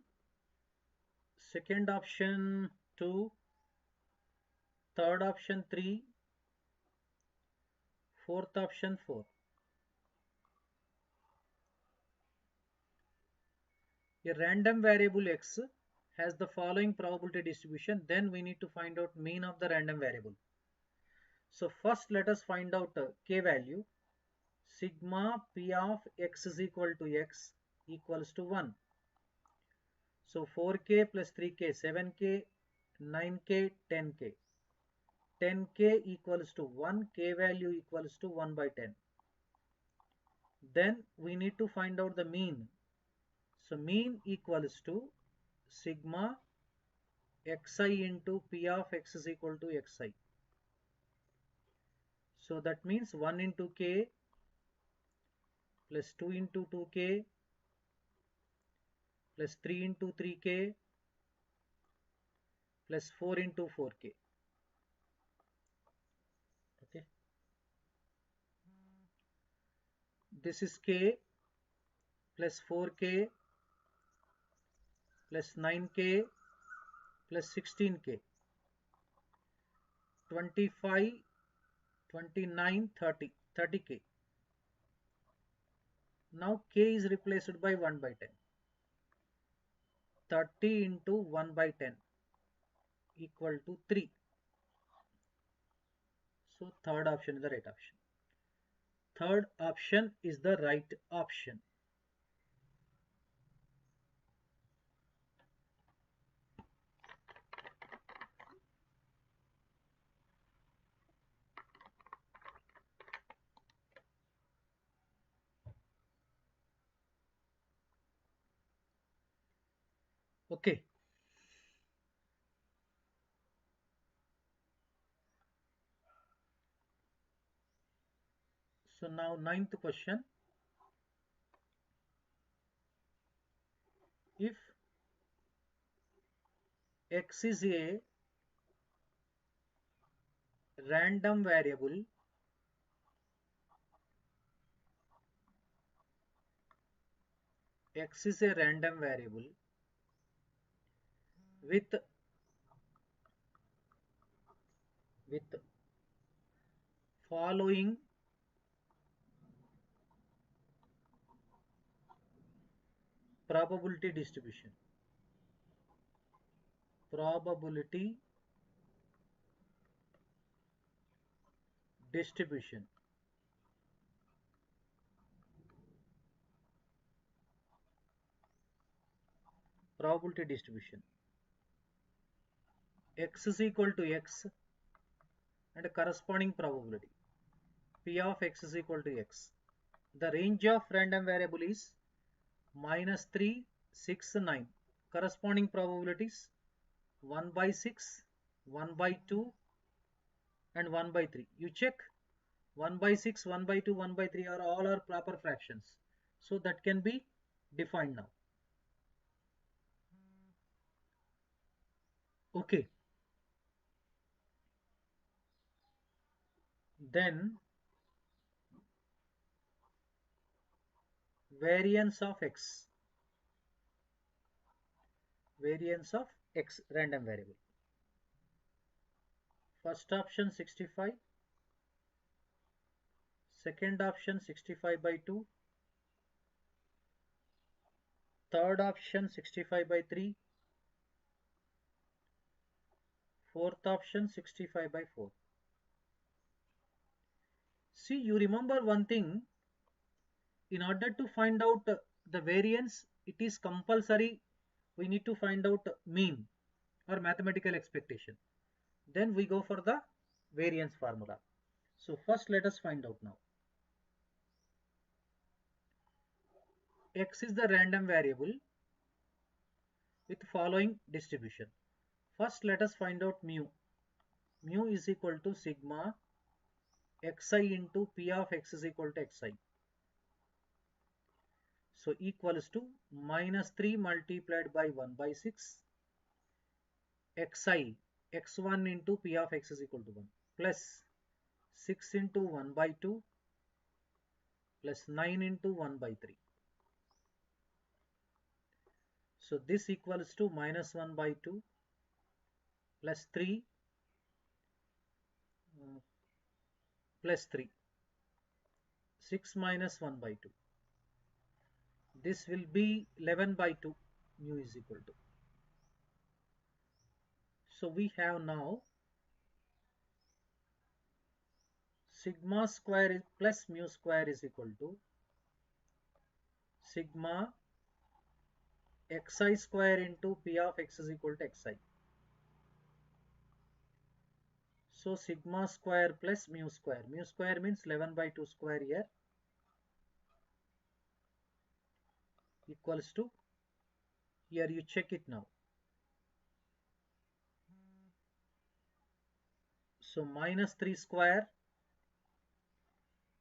second option 2, third option 3, fourth option 4. A random variable x has the following probability distribution, then we need to find out mean of the random variable. So first let us find out k value. Sigma p of x is equal to x equals to 1. So 4k plus 3k, 7k, 9k, 10k. 10k equals to 1, k value equals to 1 by 10. Then we need to find out the mean. So mean equals to sigma xi into p of x is equal to xi. So that means 1 into k plus 2 into 2k plus 3 into 3k plus 4 into 4k. Okay. This is k plus 4k plus 9k plus 16k. 25, 29, 30. 30k. Now k is replaced by 1 by 10. 30 into 1 by 10 equal to 3. So third option is the right option. Third option is the right option. Okay. So now ninth question. If x is a random variable with following probability distribution. Probability distribution. Probability distribution. X is equal to x and corresponding probability. P of x is equal to x. The range of random variable is -3, 6, 9. Corresponding probabilities 1 by 6, 1 by 2 and 1 by 3. You check 1 by 6, 1 by 2, 1 by 3 are all are proper fractions. So that can be defined now. Okay. Then variance of x. Variance of x random variable. First option 65. Second option 65 by 2. Third option 65 by 3. Fourth option 65 by 4. See, you remember one thing. In order to find out the variance, it is compulsory we need to find out mean or mathematical expectation. Then we go for the variance formula. So first let us find out now. X is the random variable with following distribution. First let us find out mu. Mu is equal to sigma xi into p of x is equal to xi. So equals to minus 3 multiplied by 1 by 6 xi x1 into p of x is equal to 1 plus 6 into 1 by 2 plus 9 into 1 by 3. So this equals to minus 1 by 2 plus 3 plus 3. 6 minus 1 by 2. This will be 11 by 2. Mu is equal to. So we have now sigma square is plus mu square is equal to sigma xi square into p of x is equal to xi. So sigma square plus mu square. Mu square means 11 by 2 square here equals to, here you check it now. So minus 3 square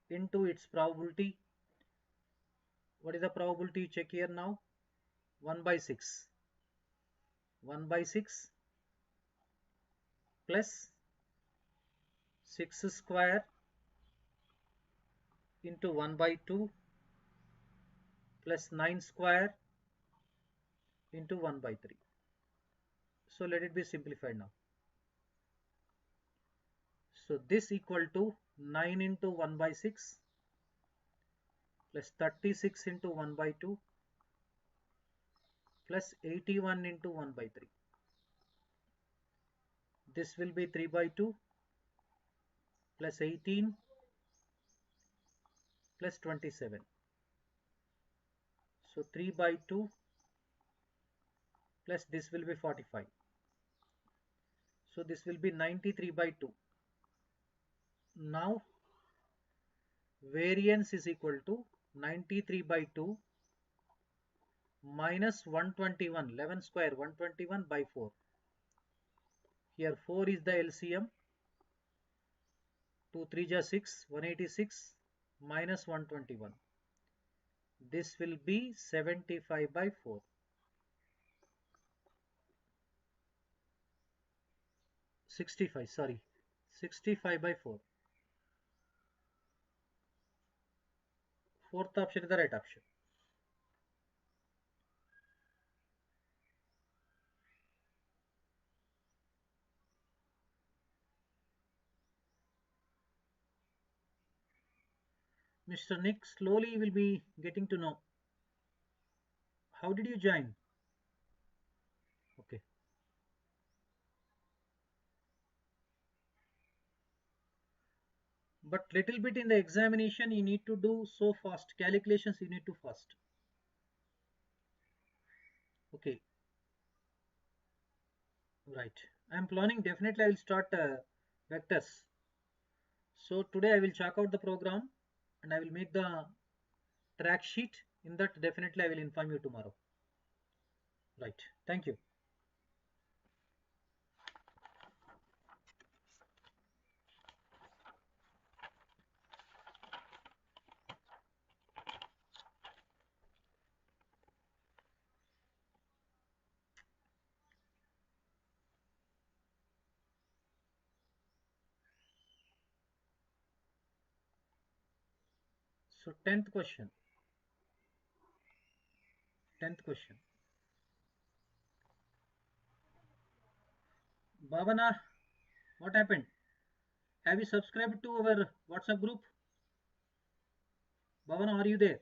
into its probability. What is the probability? Check here now. 1 by 6. 1 by 6 plus 6 square into 1 by 2 plus 9 square into 1 by 3. So let it be simplified now. So this equal to 9 into 1 by 6 plus 36 into 1 by 2 plus 81 into 1 by 3. This will be 3 by 2 plus 18 plus 27. So 3 by 2 plus this will be 45. So this will be 93 by 2. Now variance is equal to 93 by 2 minus 121. 11 square 121 by 4. Here 4 is the LCM. 2 3 ja 6, 186 minus 121. This will be 75 by 4. 65, sorry. 65 by 4. Fourth option is the right option. Mr. Nick, slowly you will be getting to know. How did you join? Okay. But little bit in the examination you need to do so fast. Calculations you need to fast. Okay. Right. I am planning definitely I will start vectors. So today I will check out the program and I will make the track sheet. In that definitely I will inform you tomorrow. Right. Thank you. So 10th question. 10th question. Bhavana, what happened? Have you subscribed to our WhatsApp group? Bhavana, are you there?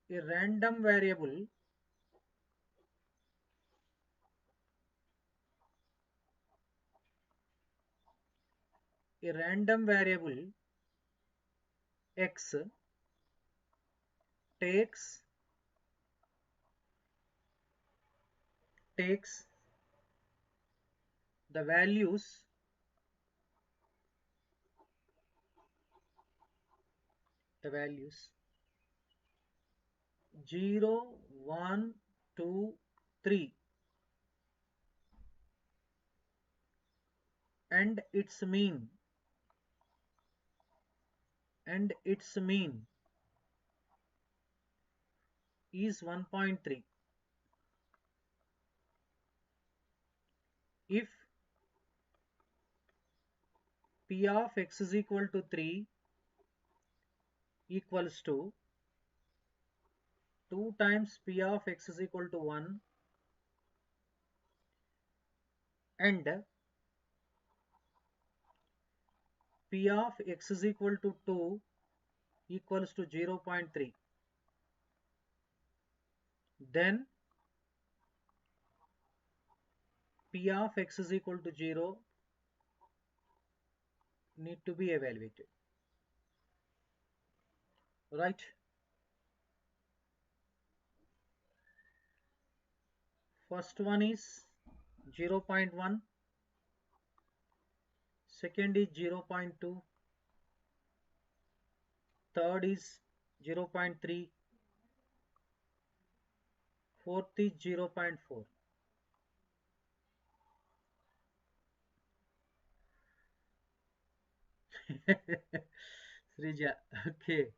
A random variable x takes takes the values 0, 1, 2, 3 and its mean is 1.3. If p of x is equal to 3 equals to 2 times p of x is equal to 1 and p of x is equal to 2 equals to 0.3, then p of x is equal to 0 need to be evaluated, right? First one is 0.1, second is 0.2, third is 0.3, fourth is 0.4. Srija, okay.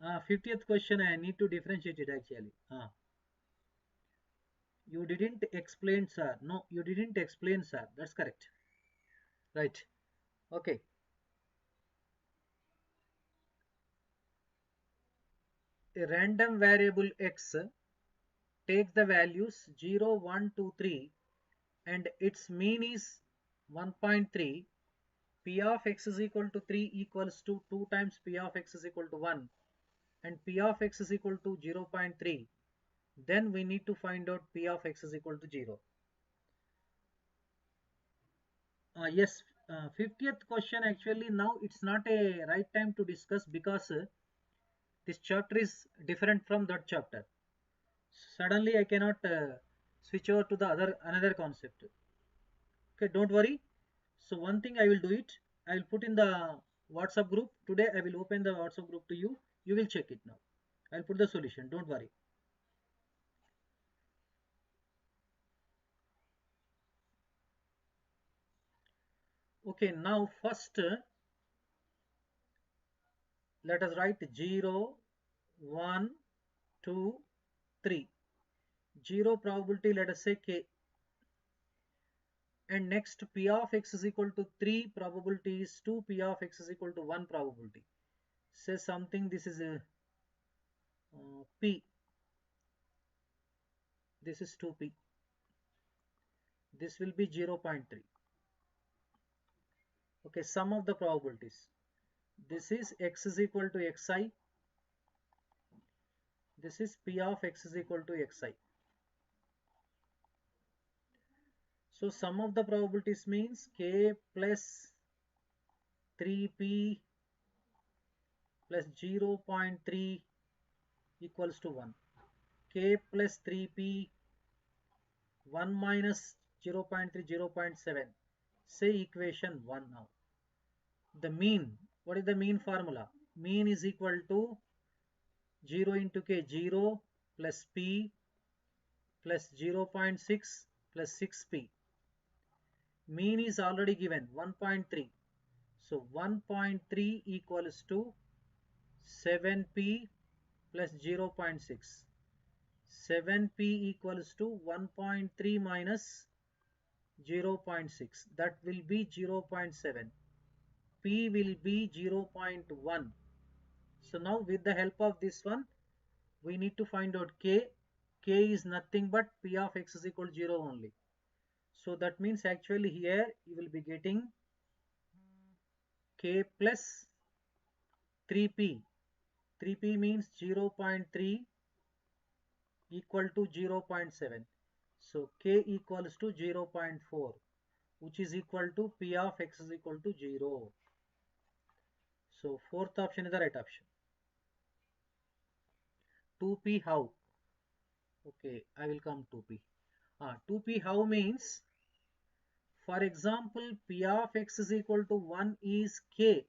50th question, I need to differentiate it actually. You didn't explain, sir. No, you didn't explain, sir. That's correct. Right. Okay. A random variable x takes the values 0, 1, 2, 3 and its mean is 1.3. P of x is equal to 3 equals to 2 times p of x is equal to 1 and p of x is equal to 0.3. Then we need to find out p of x is equal to 0. Yes, 50th question actually now it's not a right time to discuss because this chapter is different from that chapter. Suddenly I cannot switch over to the another concept. Okay, don't worry. So one thing I will do it. I will put in the WhatsApp group. Today I will open the WhatsApp group to you. You will check it now. I'll put the solution. Don't worry. Okay, now first let us write 0, 1, 2, 3. 0 probability, let us say k. And next p of x is equal to 3 probability is 2, p of x is equal to 1 probability. Say something, this is a p, this is 2p, this will be 0.3. Okay, sum of the probabilities. This is x is equal to xi, this is p of x is equal to xi. So sum of the probabilities means k plus 3p plus 0.3 equals to 1. K plus 3p 1 minus 0.3 0.7. Say equation 1 now. The mean, what is the mean formula? Mean is equal to 0 into k, 0 plus p plus 0.6 plus 6p. Mean is already given 1.3. So 1.3 equals to 7p plus 0.6. 7p equals to 1.3 minus 0.6. That will be 0.7. P will be 0.1. So now with the help of this one, we need to find out k. K is nothing but p of x is equal to 0 only. So that means actually here you will be getting k plus 3p. 3p means 0.3 equal to 0.7. So k equals to 0.4, which is equal to p of x is equal to 0. So fourth option is the right option. 2p how? Okay, I will come 2p. 2p how means, for example, p of x is equal to 1 is k.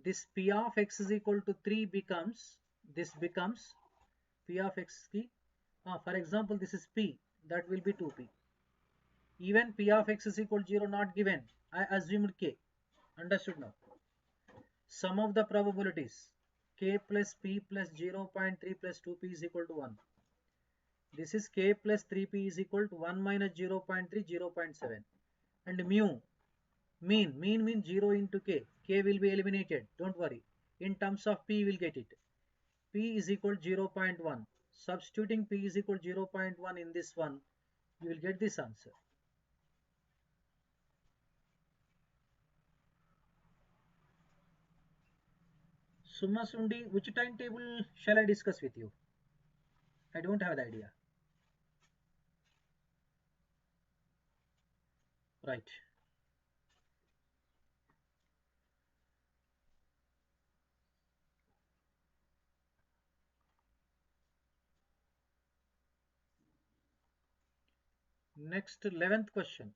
This p of x is equal to 3 becomes, this becomes p of x key. For example, this is p, that will be 2p. Even p of x is equal to 0 not given, I assumed k. Understood now? Sum of the probabilities, k plus p plus 0.3 plus 2p is equal to 1. This is k plus 3p is equal to 1 minus 0.3, 0.7. And mean means 0 into k. K will be eliminated, don't worry. In terms of p, you will get it. P is equal to 0.1. Substituting p is equal to 0.1 in this one, you will get this answer. Summa Sundi, which timetable shall I discuss with you? I don't have the idea. Right. Next, 11th question.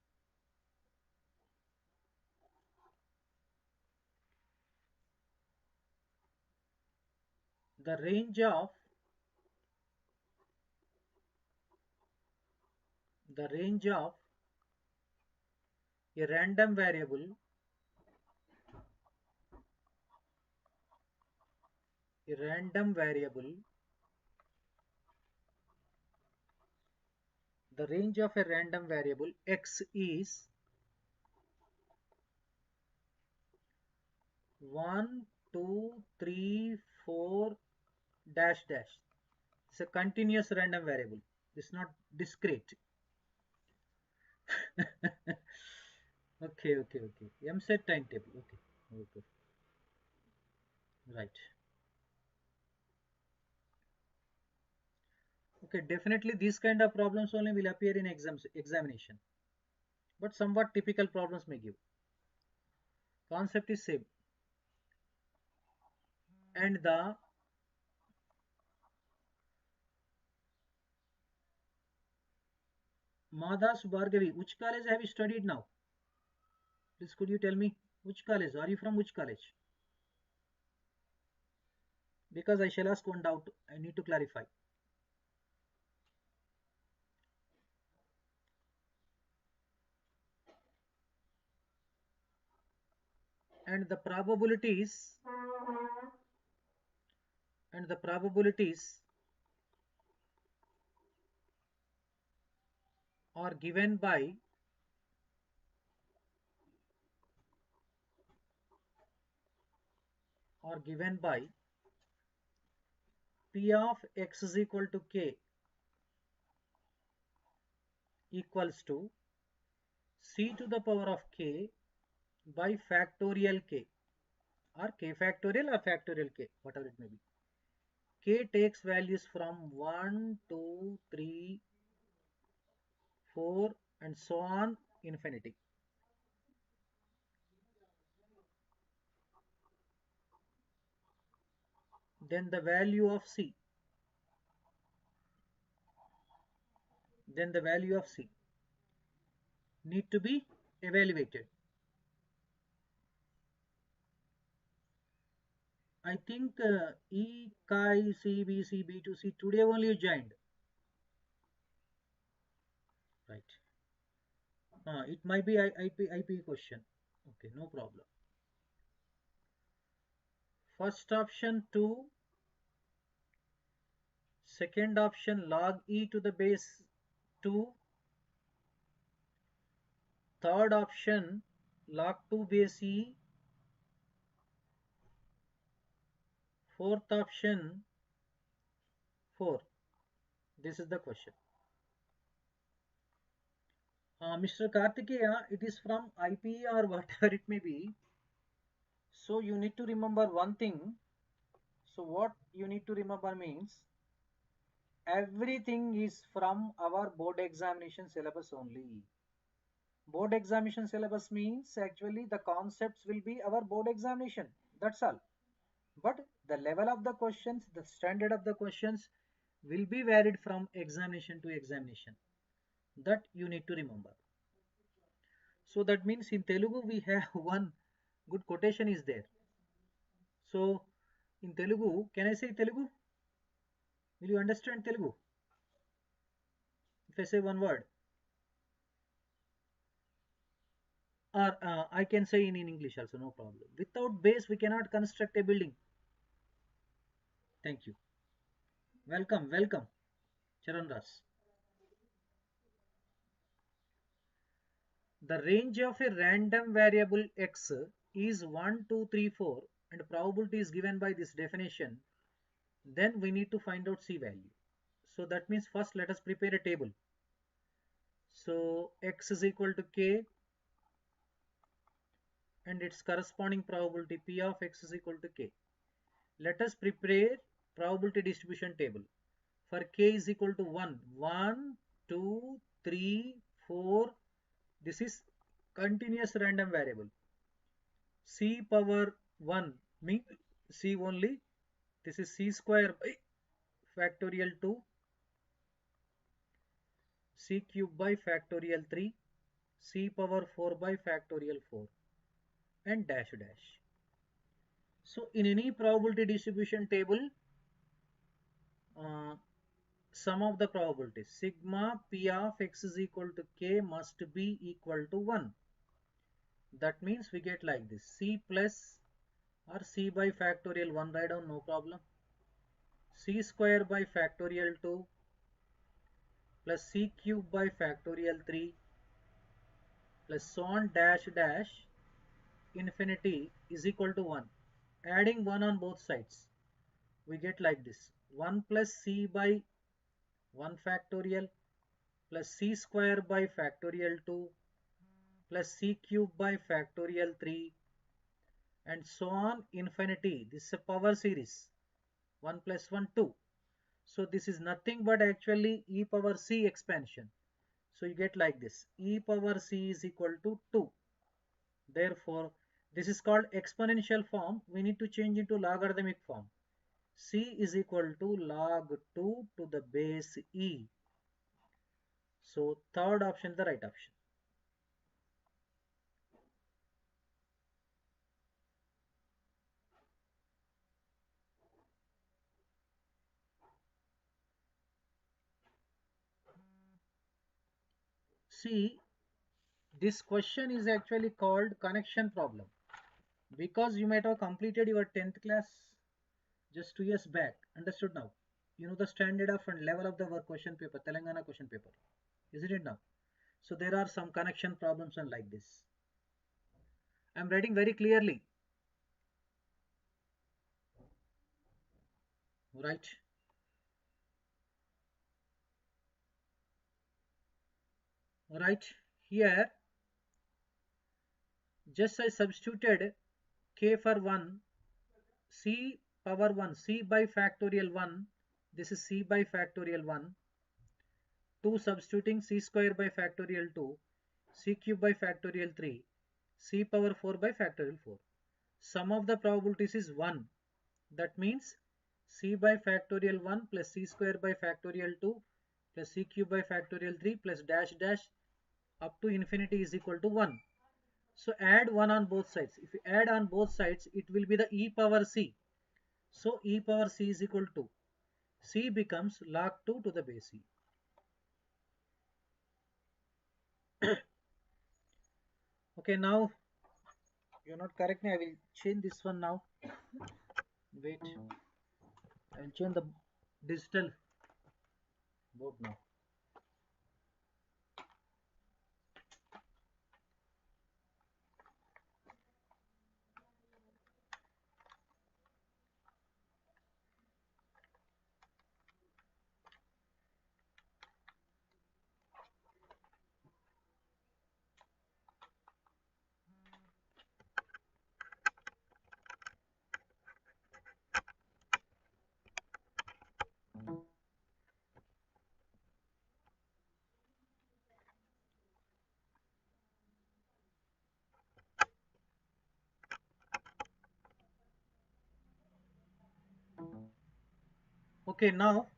The range of a random variable the range of a random variable x is 1, 2, 3, 4 dash dash. It's a continuous random variable. It's not discrete. Okay. Eamcet timetable. Okay. Right. Okay, definitely these kind of problems only will appear in examination. But somewhat typical problems may give. Concept is same. And the Madhas Bhargavi, which college have you studied now? Please could you tell me which college? Are you from which college? Because I shall ask one doubt. I need to clarify. And the probabilities are given by P of x is equal to k equals to c to the power of k by factorial k, or k factorial or factorial k, whatever it may be. K takes values from 1, 2, 3, 4 and so on infinity. Then the value of c need to be evaluated. I think E, Chi, C, B, C, B to C today only you joined. Right. It might be IP question. Okay, no problem. First option 2, Second option log e to the base 2. Third option log 2 base e. Fourth option 4. This is the question. Mr. Kartikeya, it is from IPE or whatever it may be. So you need to remember one thing. So what you need to remember means everything is from our board examination syllabus only. Board examination syllabus means actually the concepts will be our board examination. That's all. But the level of the questions, the standard of the questions will be varied from examination to examination. That you need to remember. So that means in Telugu we have one good quotation is there. So in Telugu, can I say Telugu? Will you understand Telugu? If I say one word, or I can say in English also, no problem. Without base, we cannot construct a building. Thank you. Welcome, welcome, Charan Ras. The range of a random variable x is 1, 2, 3, 4, and probability is given by this definition. Then we need to find out C value. So that means first let us prepare a table. So x is equal to k and its corresponding probability p of x is equal to k. Let us prepare probability distribution table. For k is equal to 1, 1, 2, 3, 4. This is continuous random variable. C power 1 means C only. This is C square by factorial 2. C cube by factorial 3. C power 4 by factorial 4. And dash dash. So in any probability distribution table, sum of the probabilities sigma p of x is equal to k must be equal to 1. That means we get like this: c plus or c by factorial 1, write down, no problem, c square by factorial 2 plus c cube by factorial 3 plus so on dash dash infinity is equal to 1. Adding 1 on both sides, we get like this: 1 plus c by 1 factorial plus c square by factorial 2 plus c cube by factorial 3 and so on infinity. This is a power series, 1 plus 1 2. So this is nothing but actually e power c expansion. So you get like this: e power c is equal to 2. Therefore this is called exponential form. We need to change into logarithmic form. C is equal to log 2 to the base e. So third option is the right option. See, this question is actually called connection problem because you might have completed your 10th class just 2 years back. Understood now? You know the standard of and level of the work question paper, Telangana question paper, isn't it now? So there are some connection problems and like this. I'm writing very clearly, right? Right here, just I substituted k for 1, c power 1, c by factorial 1. This is c by factorial 1. 2 substituting c square by factorial 2, c cube by factorial 3, c power 4 by factorial 4. Sum of the probabilities is 1. That means c by factorial 1 plus c square by factorial 2 plus c cube by factorial 3 plus dash dash up to infinity is equal to 1. So add 1 on both sides. If you add on both sides, it will be the e power c. So e power c is equal to c becomes log 2 to the base e. Okay, now you're not correct me. I will change this one now. Wait, I will change the digital Board now. Okay, now,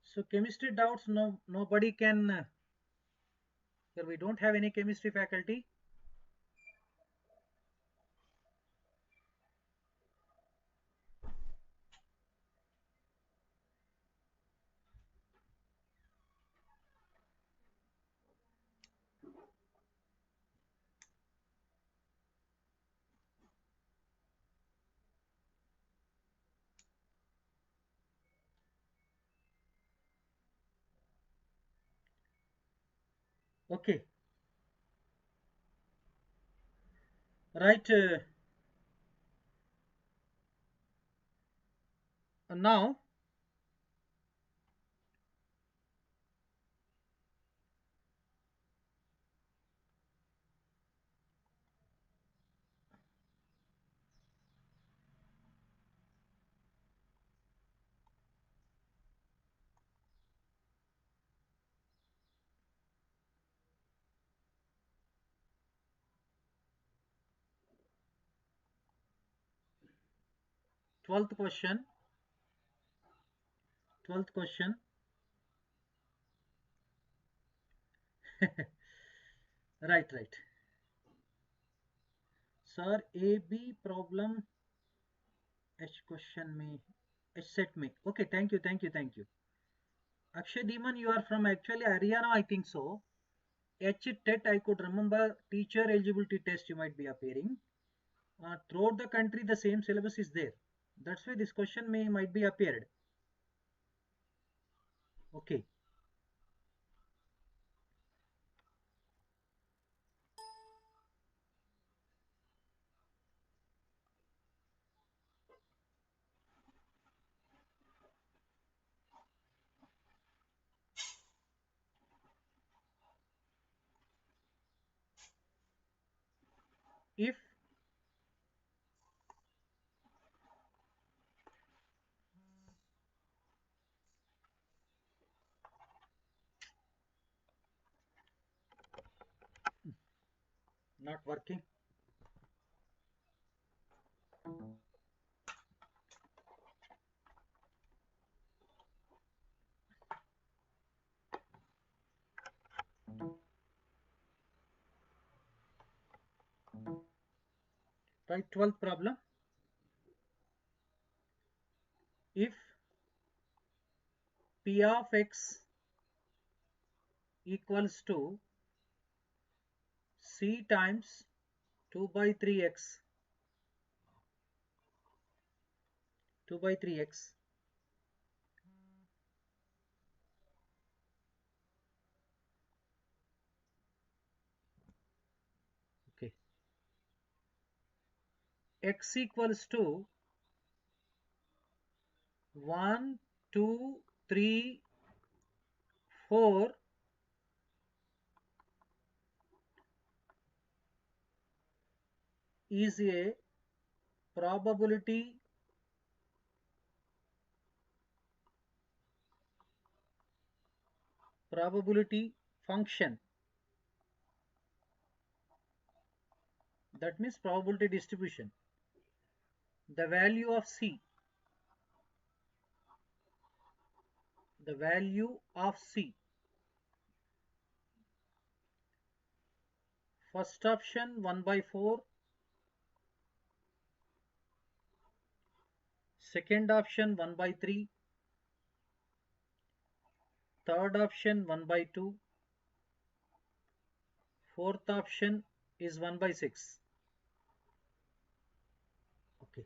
so chemistry doubts, no, nobody can, here we don't have any chemistry faculty. Okay, right, now, 12th question, 12th question. Right, right. Sir, AB problem H question में H set में. Okay, thank you, thank you, thank you. Akshay Deeman, you are from actually Haryana, I think so. H TET, I could remember teacher eligibility test you might be appearing. Throughout the country, the same syllabus is there. That's why this question might be appeared. Okay. If not working, right, 12th problem. If P of X equals to C times 2 by 3x, 2 by 3x, okay, x equals to 1, 2, 3, 4 is a probability function. That means probability distribution. The value of C, the value of C. First option 1 by 4, second option 1 by 3, third option 1 by 2, fourth option is 1 by 6. Okay.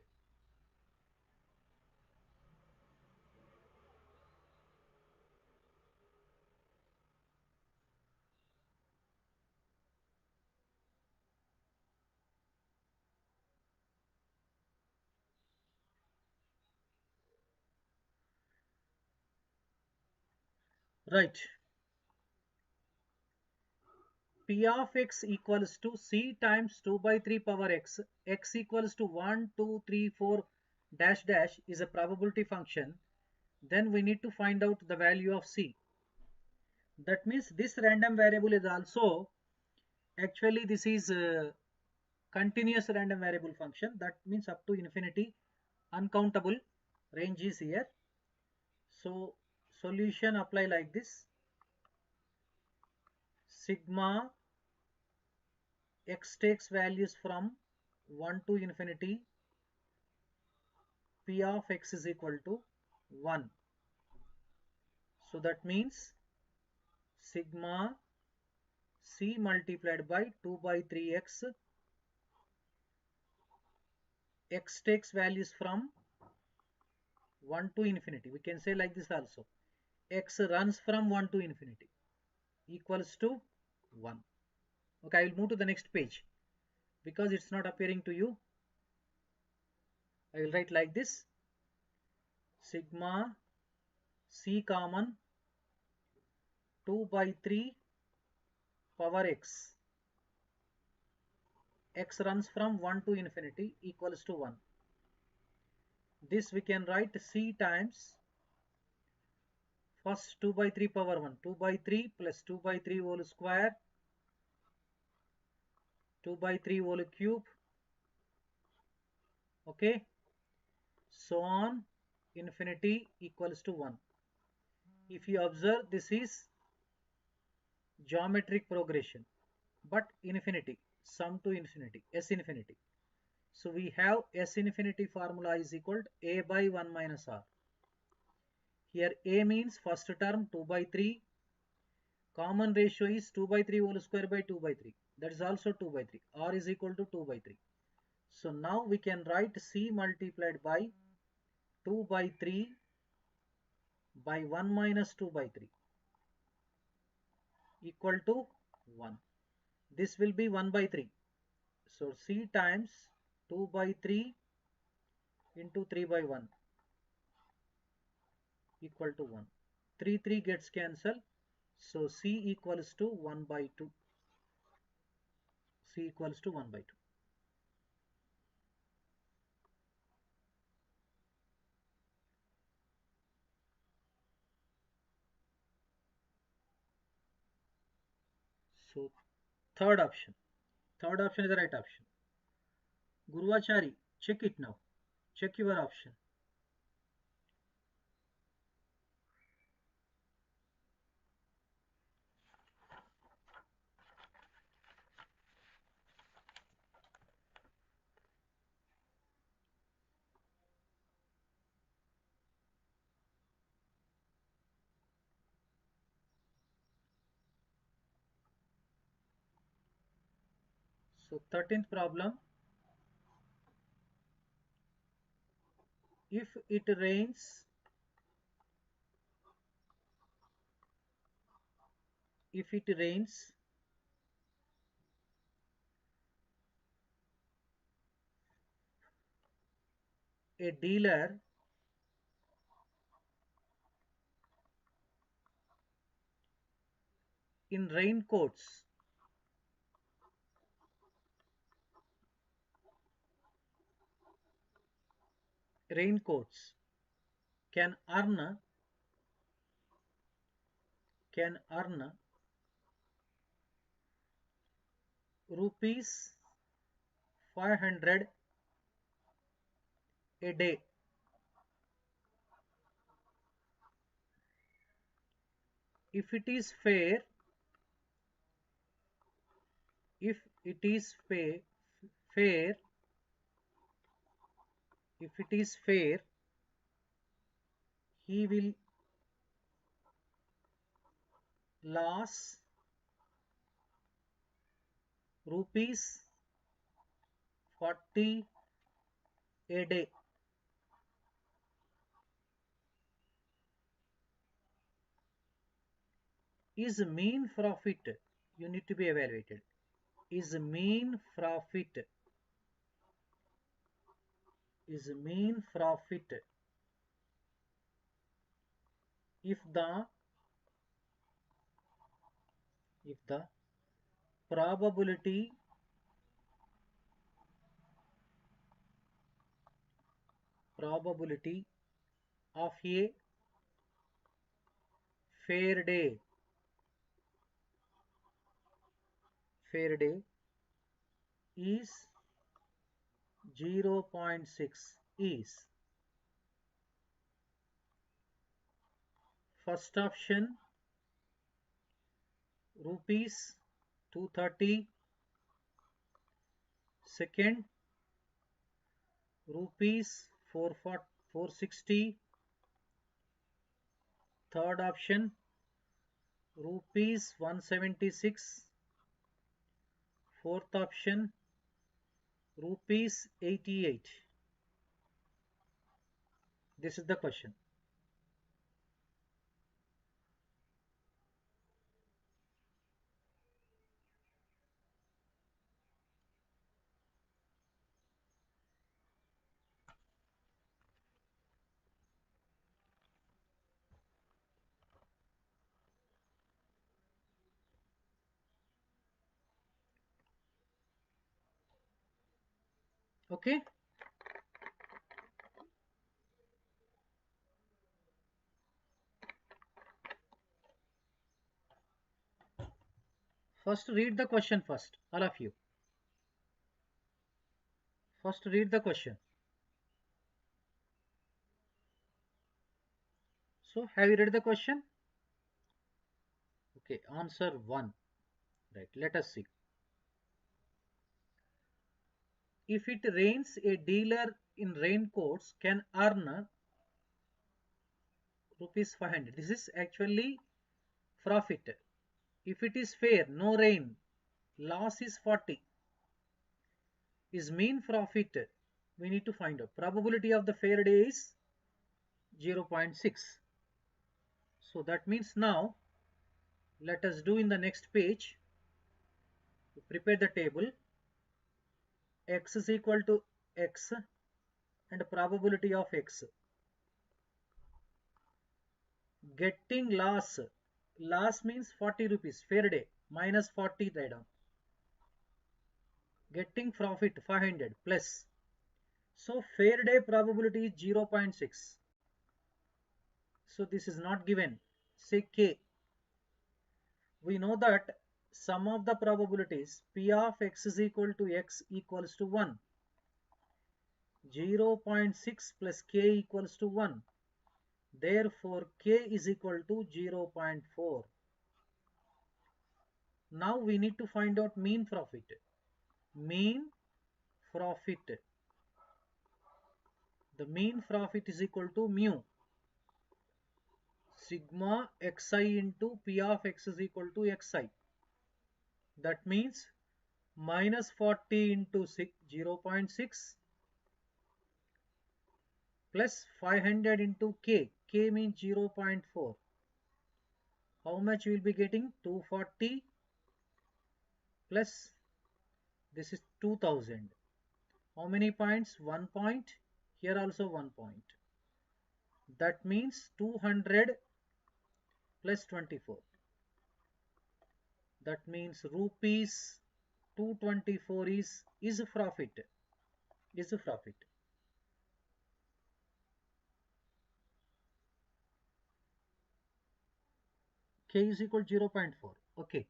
Right. P of x equals to c times 2 by 3 power x. X equals to 1, 2, 3, 4 dash dash is a probability function. Then we need to find out the value of c. That means this random variable is also, actually this is a continuous random variable function. That means up to infinity, uncountable range is here. So solution apply like this: sigma x takes values from 1 to infinity, p of x is equal to 1. So that means sigma c multiplied by 2 by 3x, x takes values from 1 to infinity. We can say like this also: x runs from 1 to infinity equals to 1. Okay, I will move to the next page because it's not appearing to you. I will write like this: sigma c common 2 by 3 power x, x runs from 1 to infinity equals to 1. This we can write c times first 2 by 3 power 1, 2 by 3 plus 2 by 3 whole square, 2 by 3 whole cube, okay, so on infinity equals to 1. If you observe, this is geometric progression, but infinity, sum to infinity, s infinity. So we have s infinity formula is equal to a by 1 minus r. Here a means first term 2 by 3, common ratio is 2 by 3 whole square by 2 by 3, that is also 2 by 3, r is equal to 2 by 3. So now we can write c multiplied by 2 by 3 by 1 minus 2 by 3 equal to 1. This will be 1 by 3. So c times 2 by 3 into 3 by 1 equal to 1. 3 3 gets cancelled. So c equals to 1 by 2. C equals to 1 by 2. So third option. Third option is the right option. Guruvachari, check it now. Check your option. So 13th problem. If it rains, if it rains, a dealer in raincoats raincoats can earn rupees 500 a day. If it is fair, if it is fair, if it is fair, he will lose rupees 40 a day. Is mean profit, you need to be evaluated. Is mean profit, is mean profit if the if the probability of a fair day is 0.6 is first option rupees 230, second rupees 460, third option rupees 176, fourth option rupees 88. This is the question. Okay. First read the question first, all of you. First read the question. So have you read the question? Okay, answer 1. Right, let us see. If it rains, a dealer in raincoats can earn rupees 500. This is actually profit. If it is fair, no rain, loss is 40. Is mean profit. We need to find out. Probability of the fair day is 0.6. So that means now let us do in the next page. Prepare the table. X is equal to X and probability of X. Getting loss. Loss means 40 rupees. Fair day. Minus 40 write down. Getting profit 500 plus. So fair day probability is 0.6. So this is not given. Say K. We know that sum of the probabilities P of X is equal to X equals to 1. 0.6 plus K equals to 1. Therefore, K is equal to 0.4. Now we need to find out mean profit. Mean profit. The mean profit is equal to mu. Sigma xi into P of X is equal to xi. That means minus 40 into 0.6 plus 500 into K. K means 0.4. How much we will be getting? 240 plus this is 2000. How many points? 1 point. Here also 1 point. That means 200 plus 24. That means rupees 224 is profit. Is a profit. K is equal to 0.4. Okay.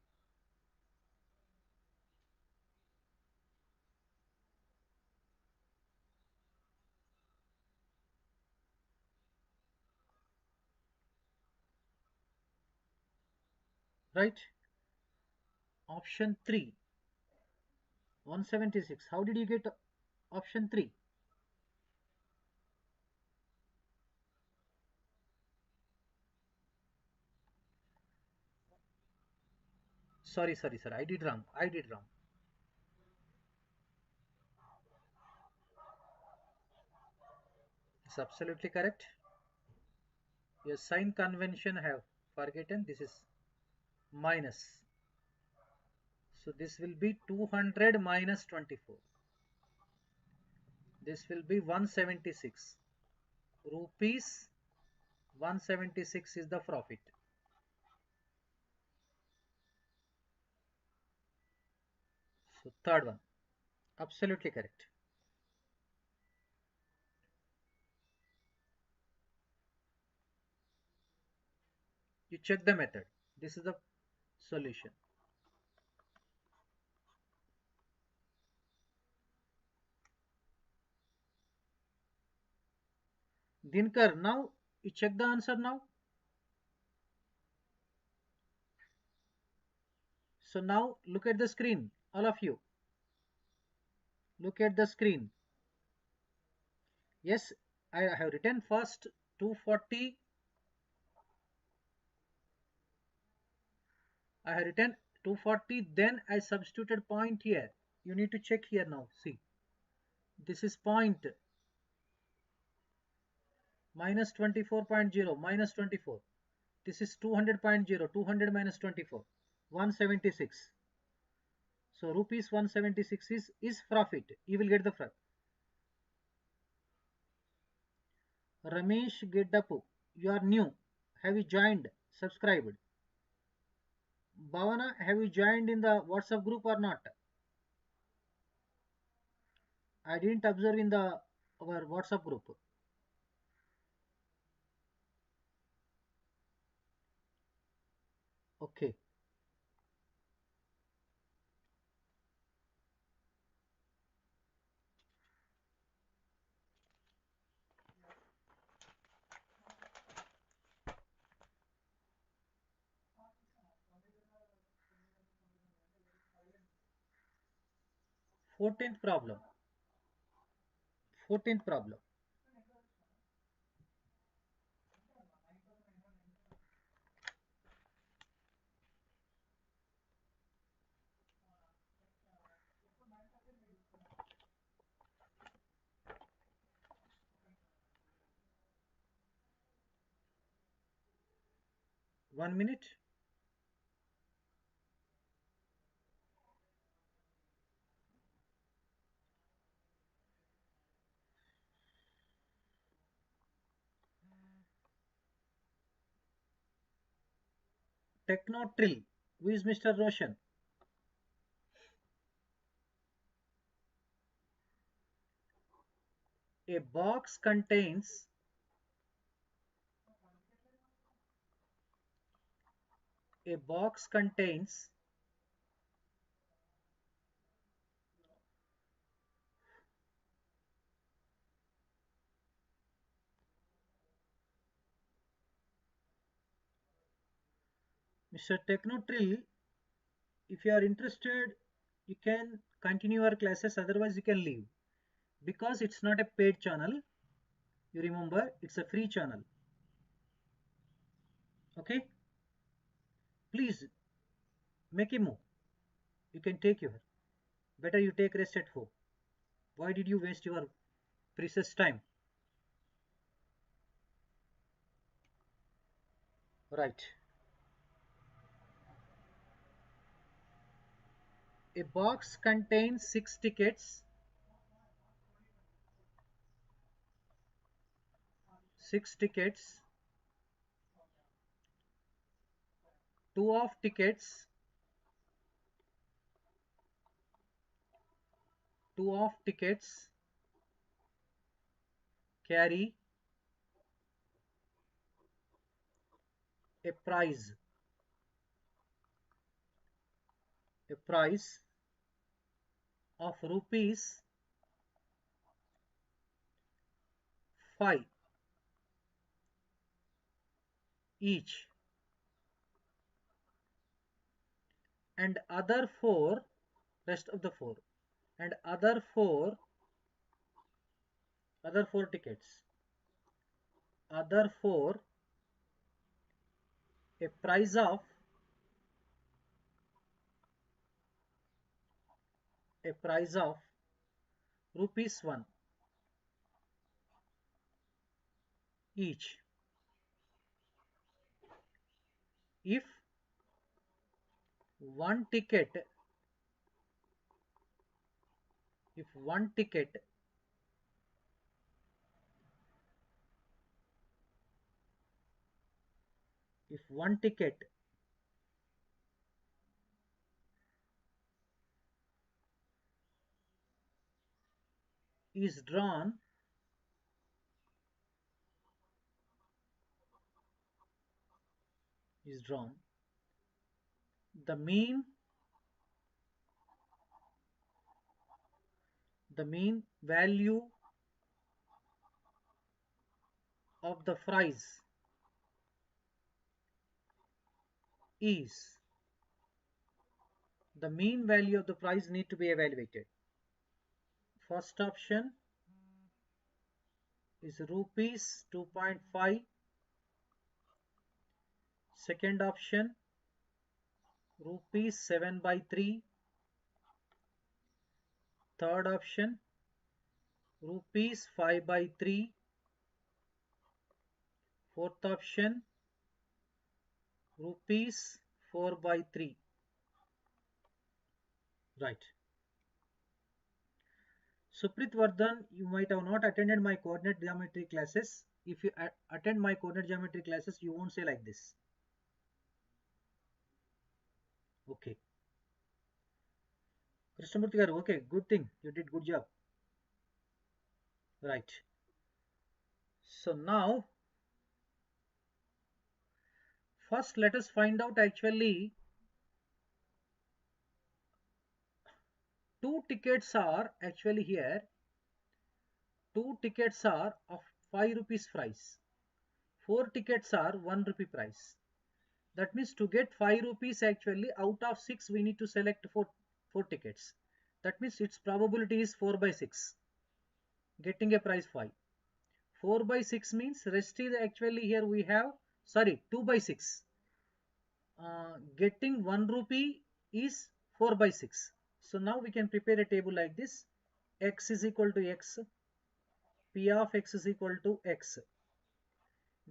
Right? Option 3. 176. How did you get option 3? Sorry, sir. I did wrong. It's absolutely correct. Your sign convention have forgotten. This is minus. So this will be 200 minus 24. This will be 176. Rupees 176 is the profit. So third one, absolutely correct. You check the method. This is the solution. Dinkar, now you check the answer now. So now look at the screen, all of you. Look at the screen. Yes, I have written first 240. I have written 240, then I substituted point here. You need to check here now. See, this is point minus 24.0 minus 24. This is 200.0, 200 minus 24, 176. So rupees 176 is profit. You will get the profit. Ramesh Geddapu, you are new. Have you joined? Subscribed? Bhavana, have you joined in the WhatsApp group or not? I didn't observe in the our WhatsApp group. Okay. Fourteenth problem. 14th problem. One minute. Technotrill. Who is Mr. Roshan? A box contains a box contains Mr. Technotrill. If you are interested, you can continue your classes, otherwise you can leave, because it's not a paid channel. You remember, it's a free channel. Okay, please make a move. You can take your, better you take rest at home. Why did you waste your precious time? Right. A box contains 6 tickets. 6 tickets. Two of tickets. Two of tickets carry a prize. A prize of rupees 5 each, and other 4, rest of the 4, and other 4 tickets, other 4, a price of rupees 1 each. If one ticket if one ticket if one ticket, is drawn, the mean value of the price is, the mean value of the price need to be evaluated. First option is rupees 2.5. Second option rupees 7 by 3. Third option rupees 5 by 3. Fourth option rupees 4 by 3. Right. Suprit Vardhan, you might have not attended my coordinate geometry classes. If you attend my coordinate geometry classes, you won't say like this. Okay. Krishnamurthy garu, okay, good thing. You did good job. Right. So now, first let us find out actually two tickets are actually here. Two tickets are of 5 rupees price. 4 tickets are 1 rupee price. That means to get 5 rupees actually out of 6 we need to select 4 tickets. That means its probability is 4 by 6. Getting a price 5. 4 by 6 means rest is actually here we have, sorry, 2 by 6. Getting 1 rupee is 4 by 6. So now we can prepare a table like this. X is equal to X. P of X is equal to X.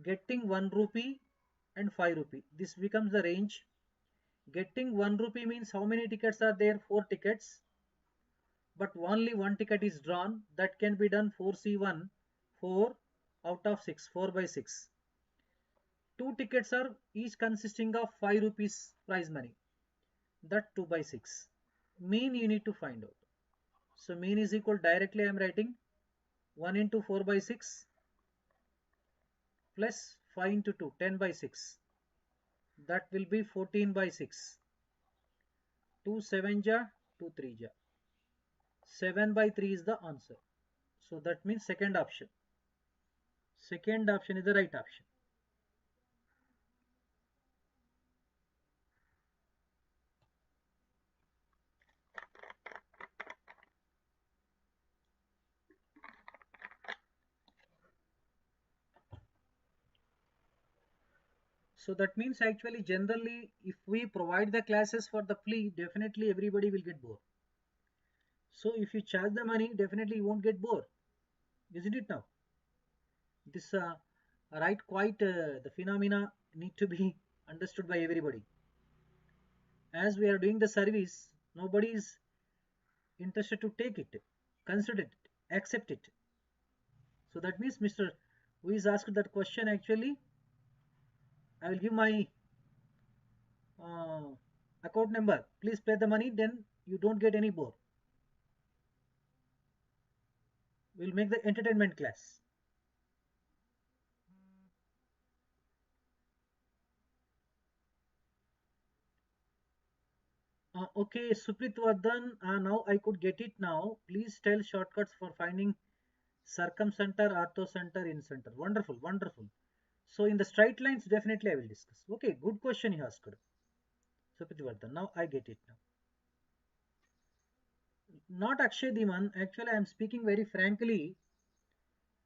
Getting 1 rupee and 5 rupee. This becomes the range. Getting 1 rupee means how many tickets are there? 4 tickets. But only one ticket is drawn. That can be done 4C1, 4 out of 6, 4 by 6. 2 tickets are each consisting of 5 rupees prize money. That 2 by 6. Mean you need to find out. So mean is equal, directly I am writing 1 into 4 by 6 plus 5 into 2, 10 by 6. That will be 14 by 6. 2 7 ja, 2 3 ja. 7 by 3 is the answer. So that means second option. Second option is the right option. So that means actually generally if we provide the classes for the free, definitely everybody will get bored. So if you charge the money, definitely you won't get bored. Isn't it now? This right, quite the phenomena need to be understood by everybody. As we are doing the service, nobody is interested to take it, consider it, accept it. So that means Mr. who is asked that question actually, I will give my uh, account number. Please pay the money, then you don't get any bore. We'll make the entertainment class. Okay, Suprit Vardhan, now I could get it now. Please tell shortcuts for finding circumcenter, orthocenter, incenter. Wonderful, wonderful. So in the straight lines, definitely I will discuss. Okay, good question you asked. Suprit Vardhan, now I get it now. Not Akshay Diman, actually I am speaking very frankly.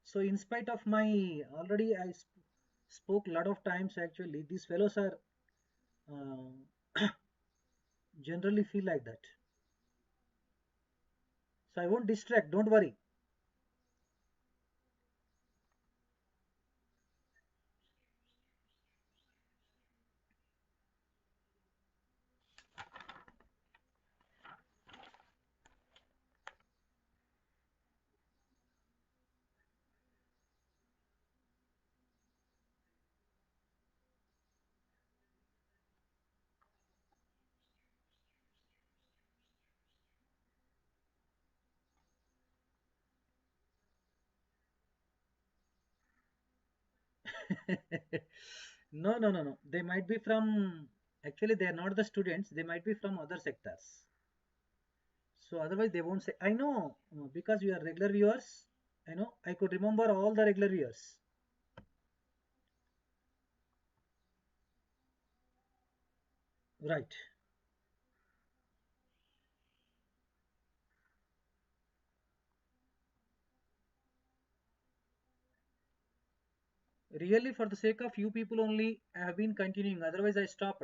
So in spite of my, already I spoke a lot of times actually, these fellows are generally feel like that. So I won't distract, don't worry. No, no, no, no. They might be from, actually, they are not the students. They might be from other sectors. So otherwise, they won't say. I know because you are regular viewers. I know. I could remember all the regular viewers. Right. Really, for the sake of you people only, I have been continuing. Otherwise, I stopped.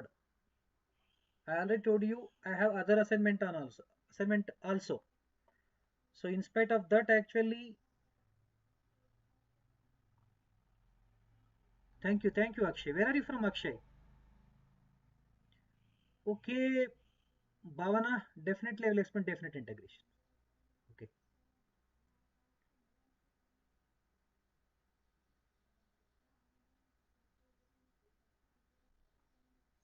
I already told you I have other assignment on also. Assignment also. So in spite of that, actually, thank you, Akshay. Where are you from, Akshay? Okay, Bhavana, definitely I will explain definite integration. Okay.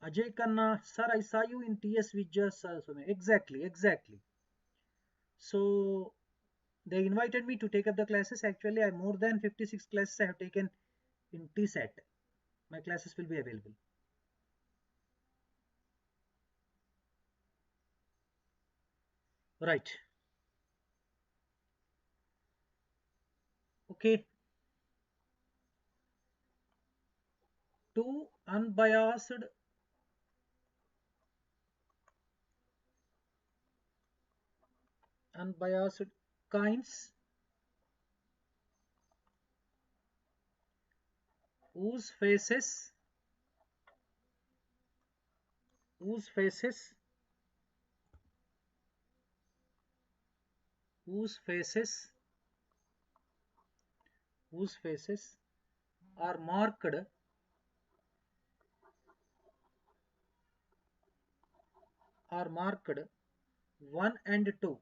Ajay Khanna, sir, I saw you in TS Vidya's exactly, exactly. So they invited me to take up the classes. Actually, I more than 56 classes I have taken in TSAT. My classes will be available. Right. Okay. Two unbiased kinds whose faces whose faces whose faces whose faces are marked 1 and 2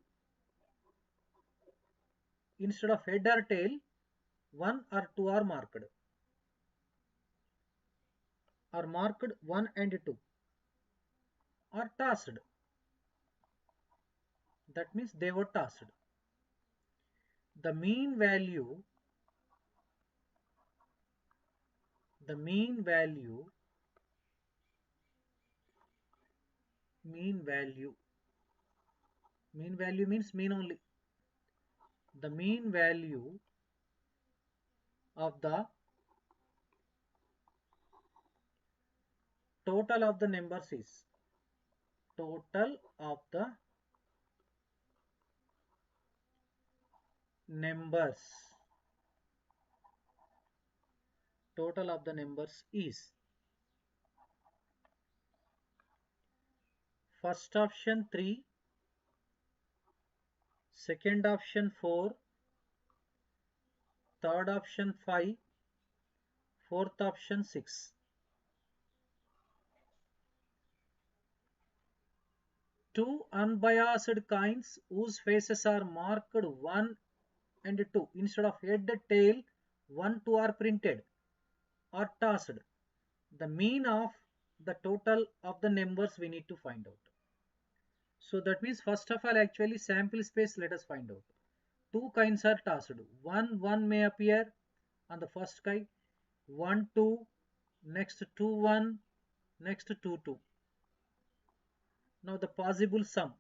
instead of head or tail. 1 or 2 are marked 1 and 2 are tossed. That means they were tossed. The mean value the mean value means mean only. The mean value of the total of the numbers is total of the numbers is first option 3, second option 4, third option 5, fourth option 6. Two unbiased coins whose faces are marked 1 and 2 instead of head, tail, 1, 2 are printed or tossed. The mean of the total of the numbers we need to find out. So that means first of all, actually sample space, let us find out. Two coins are tossed. 1, 1 may appear on the first coin. 1, 2, next 2, 1, next 2, 2. Now the possible sum.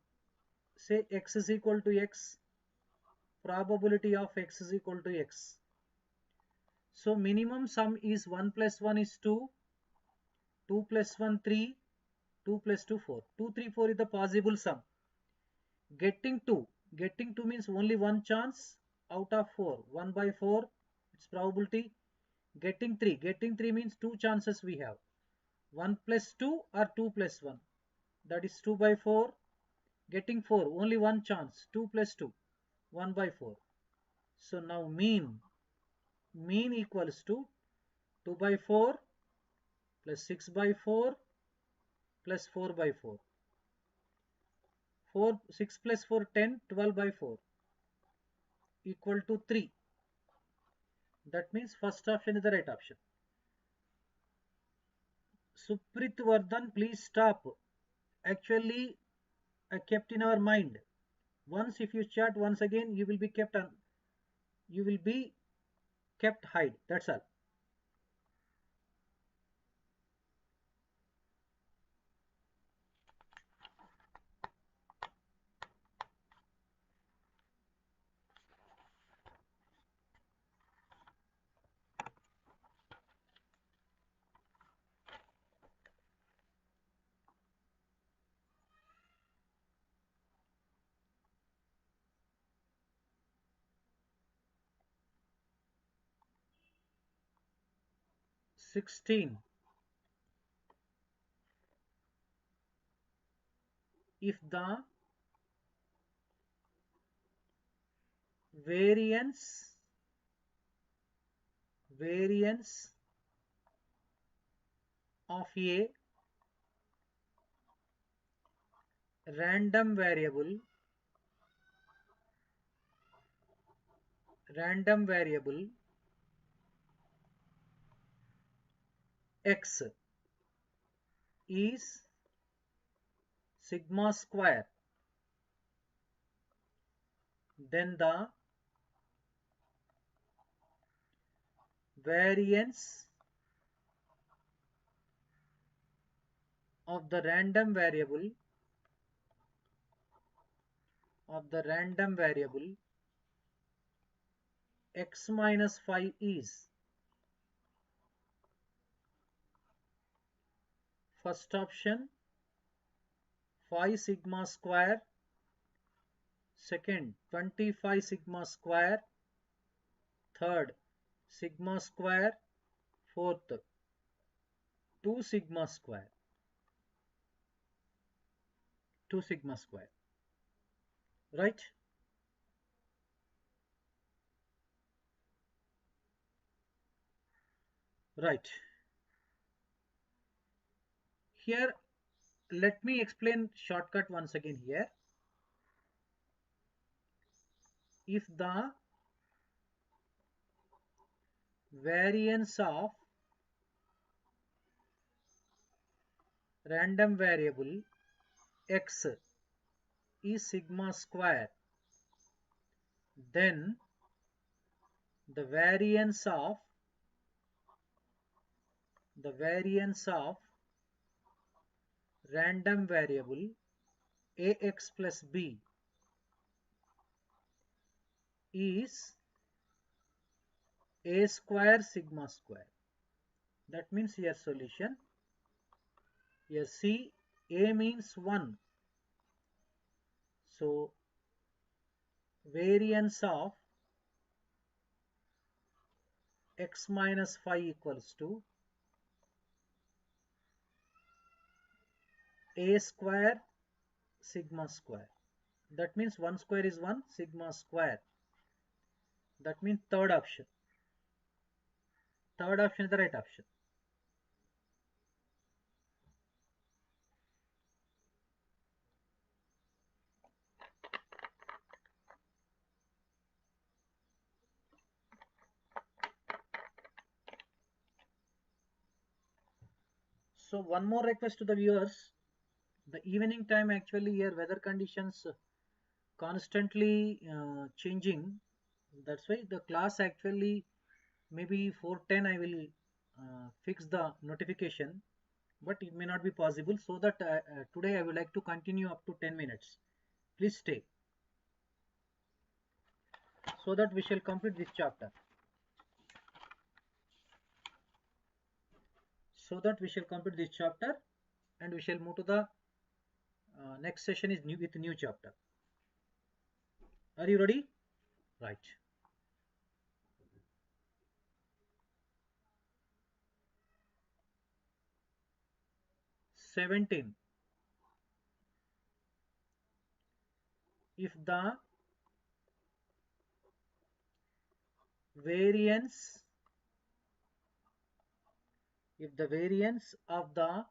Say x is equal to x, probability of x is equal to x. So minimum sum is 1 plus 1 is 2, 2 plus 1 3, 2 plus 2 4. 2, 3, 4 is the possible sum. Getting 2 means only one chance out of 4. 1 by 4, its probability. Getting 3 means two chances we have. 1 plus 2 or 2 plus 1. That is 2 by 4. Getting 4, only one chance. 2 plus 2, 1 by 4. So now mean equals to 2 by 4 plus 6 by 4 plus 4 by 4. 6 plus 4, 10, 12 by 4 equal to 3. That means first option is the right option. Suprit Vardhan, please stop. Actually, I kept in our mind. Once if you chat once again, you will be kept hide. That's all. 16. If the variance of a random variable x is sigma square, then the variance of the random variable x minus 5 is first option 5 sigma square, second 25 sigma square, third sigma square, fourth 2 sigma square, right? Right. Here let me explain shortcut once again here. If the variance of random variable x is sigma square, then the variance of random variable ax plus b is a square sigma square. That means here solution. Here C, a means 1. So variance of x minus 5 equals to a square sigma square. That means 1 square is 1 sigma square. That means third option. Third option is the right option. So one more request to the viewers. The evening time actually here weather conditions constantly changing. That's why the class actually maybe 4:10 I will fix the notification, but it may not be possible. So that today I would like to continue up to 10 minutes. Please stay so that we shall complete this chapter. And we shall move to the next session is with new chapter. Are you ready? Right. 17. If the variance of the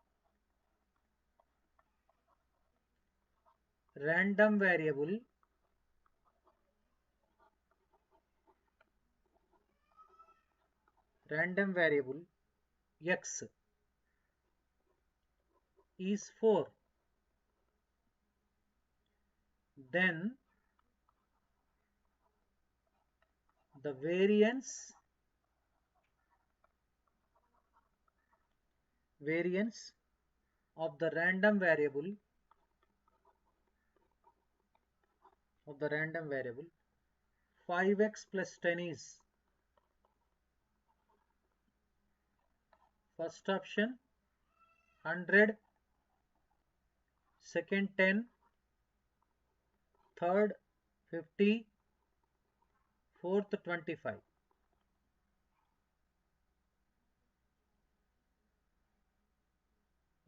random variable x is 4, then the variance of the random variable 5x plus 10 is first option 100, second 10, third 50, fourth 25.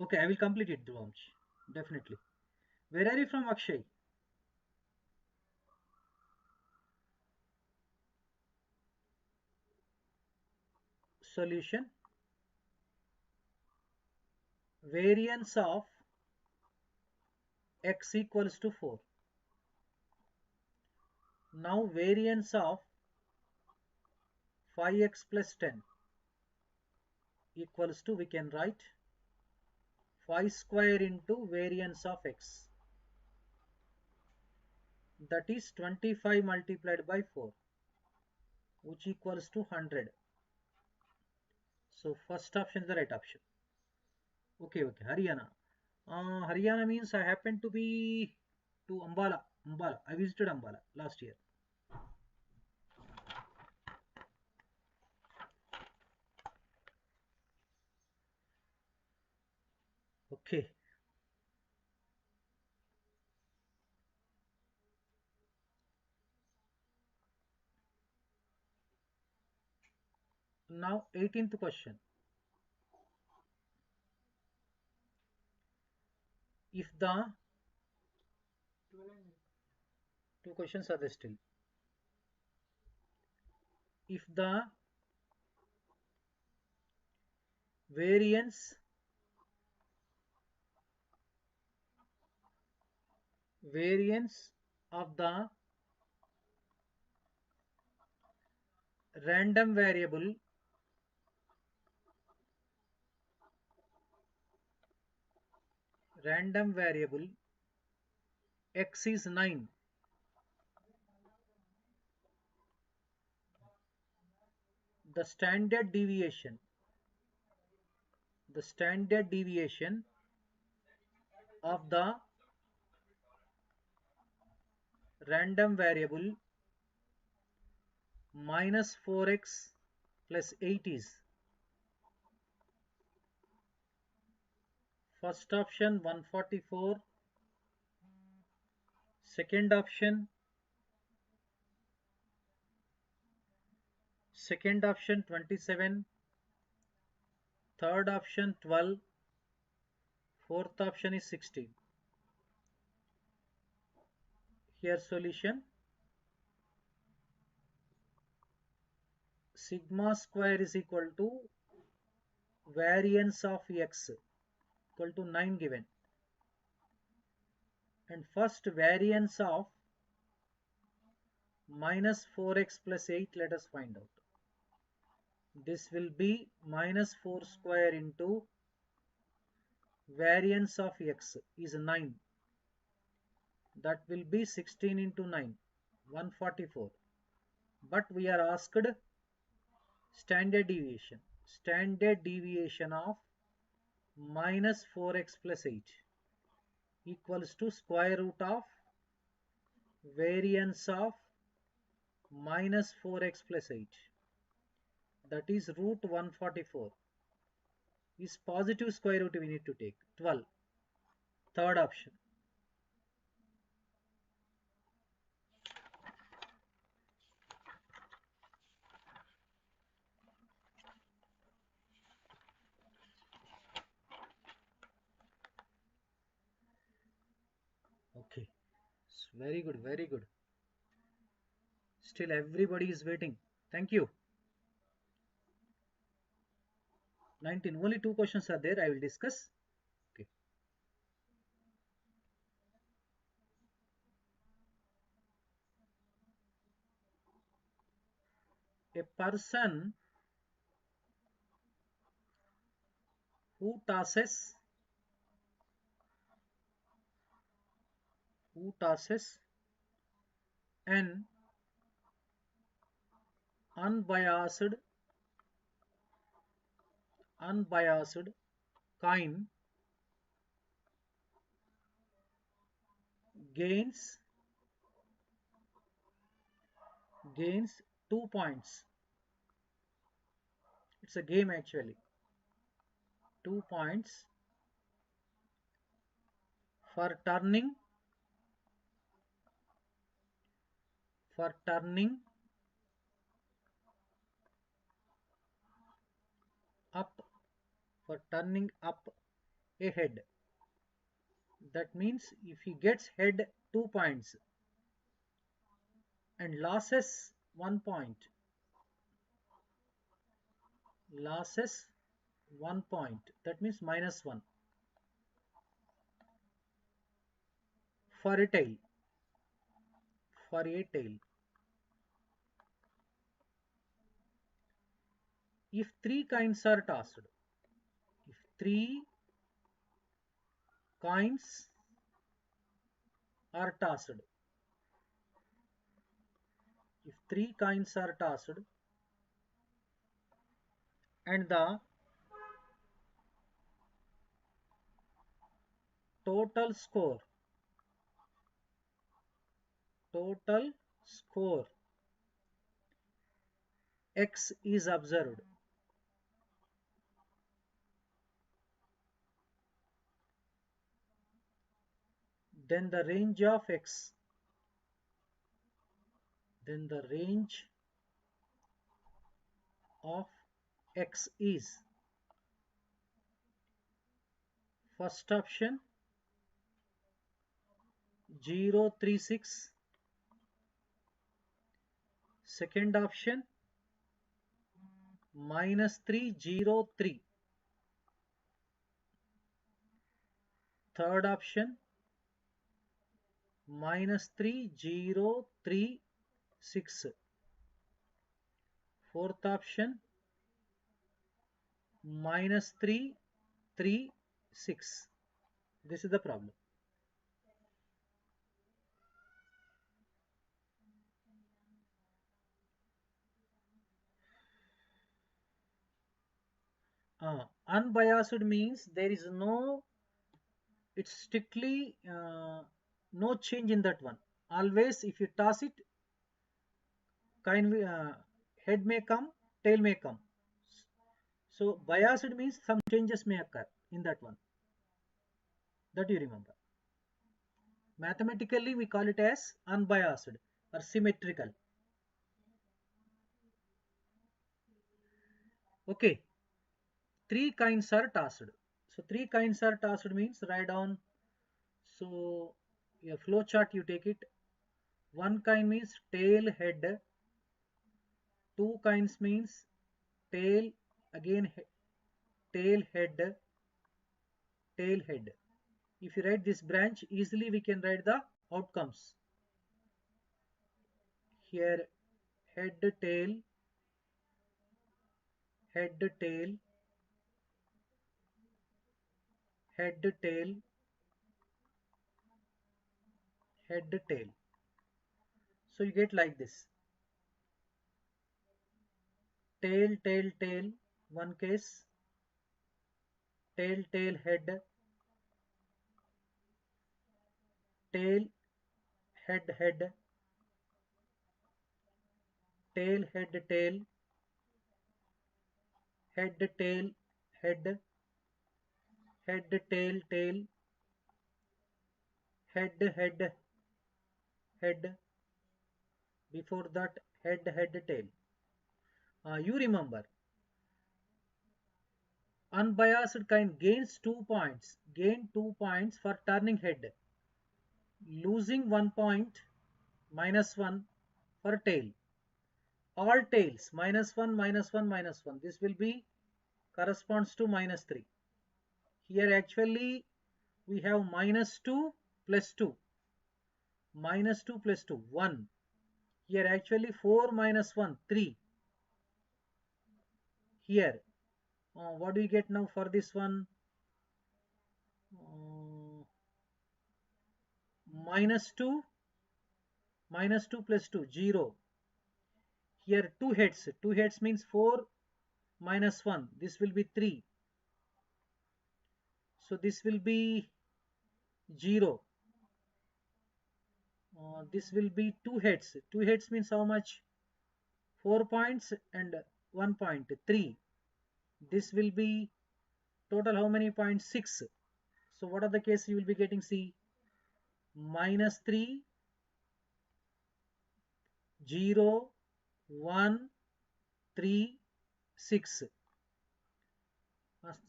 Okay, I will complete it, Dhruvansh. Definitely. Where are you from, Akshay? Solution. Variance of x equals to 4. Now variance of 5x plus 10 equals to, we can write 5 square into variance of x. That is 25 multiplied by 4, which equals to 100. So first option is the right option. Okay, okay, Haryana. Haryana means I happen to be to Ambala. Ambala. I visited Ambala last year. Okay. Now 18th question. If the two questions are there still. If the variance of the random variable x is 9, the standard deviation of the random variable minus 4x plus 8 is first option 144, second option 27, third option 12, fourth option is 16. Here solution, sigma square is equal to variance of x equal to 9 given, and first variance of minus 4x plus 8, let us find out. This will be minus 4 square into variance of x is 9, that will be 16 into 9, 144. But we are asked standard deviation of minus 4x plus 8 equals to square root of variance of minus 4x plus 8, that is root 144 is positive square root, we need to take 12, third option. Okay, very good, very good. Still everybody is waiting. Thank you. 19, only two questions are there, I will discuss. Okay. A person who tosses an unbiased coin gains 2 points. It's a game actually. 2 points for turning up for turning up a head. That means if he gets head 2 points and losses 1 point, losses 1 point, that means -1 for a tail, for a tail. If 3 coins are tossed, if 3 coins are tossed, if 3 coins are tossed and the total score, total score X is observed, then the range of X, then the range of X is first option 036, second option -303, third option -3036, fourth option -336. This is the problem. Unbiased means there is no, it's strictly no change in that one. Always if you toss it, head may come, tail may come. So biased means some changes may occur in that one. That you remember. Mathematically we call it as unbiased or symmetrical. Okay, 3 coins are tossed. So 3 coins are tossed means write down. So a flow chart you take it. 1 coin means tail head. 2 coins means tail, again tail head, tail head. If you write this branch, easily we can write the outcomes. Here head tail, head tail, head tail, head tail. So you get like this. Tail, tail, tail, one case. Tail, tail, head. Tail, head, head. Tail, head, tail. Head, tail, head. Head, tail, tail. Head, head, head. Before that, head, head, tail. You remember, unbiased kind gains 2 points. Gain 2 points for turning head. Losing 1 point, -1 for tail. All tails, -1, -1, -1. This will be corresponds to -3. Here actually we have -2 plus 2. -2 plus 2, 1. Here actually 4 minus 1, 3. Here, what do we get now for this one? -2, -2 plus 2, 0. Here 2 heads. 2 heads means 4 minus 1. This will be 3. So this will be 0. This will be 2 heads. 2 heads means how much? 4 points and 1 point, 3. This will be total how many points? 6. So what are the cases you will be getting? C, -3, 0, 1, 3, 6.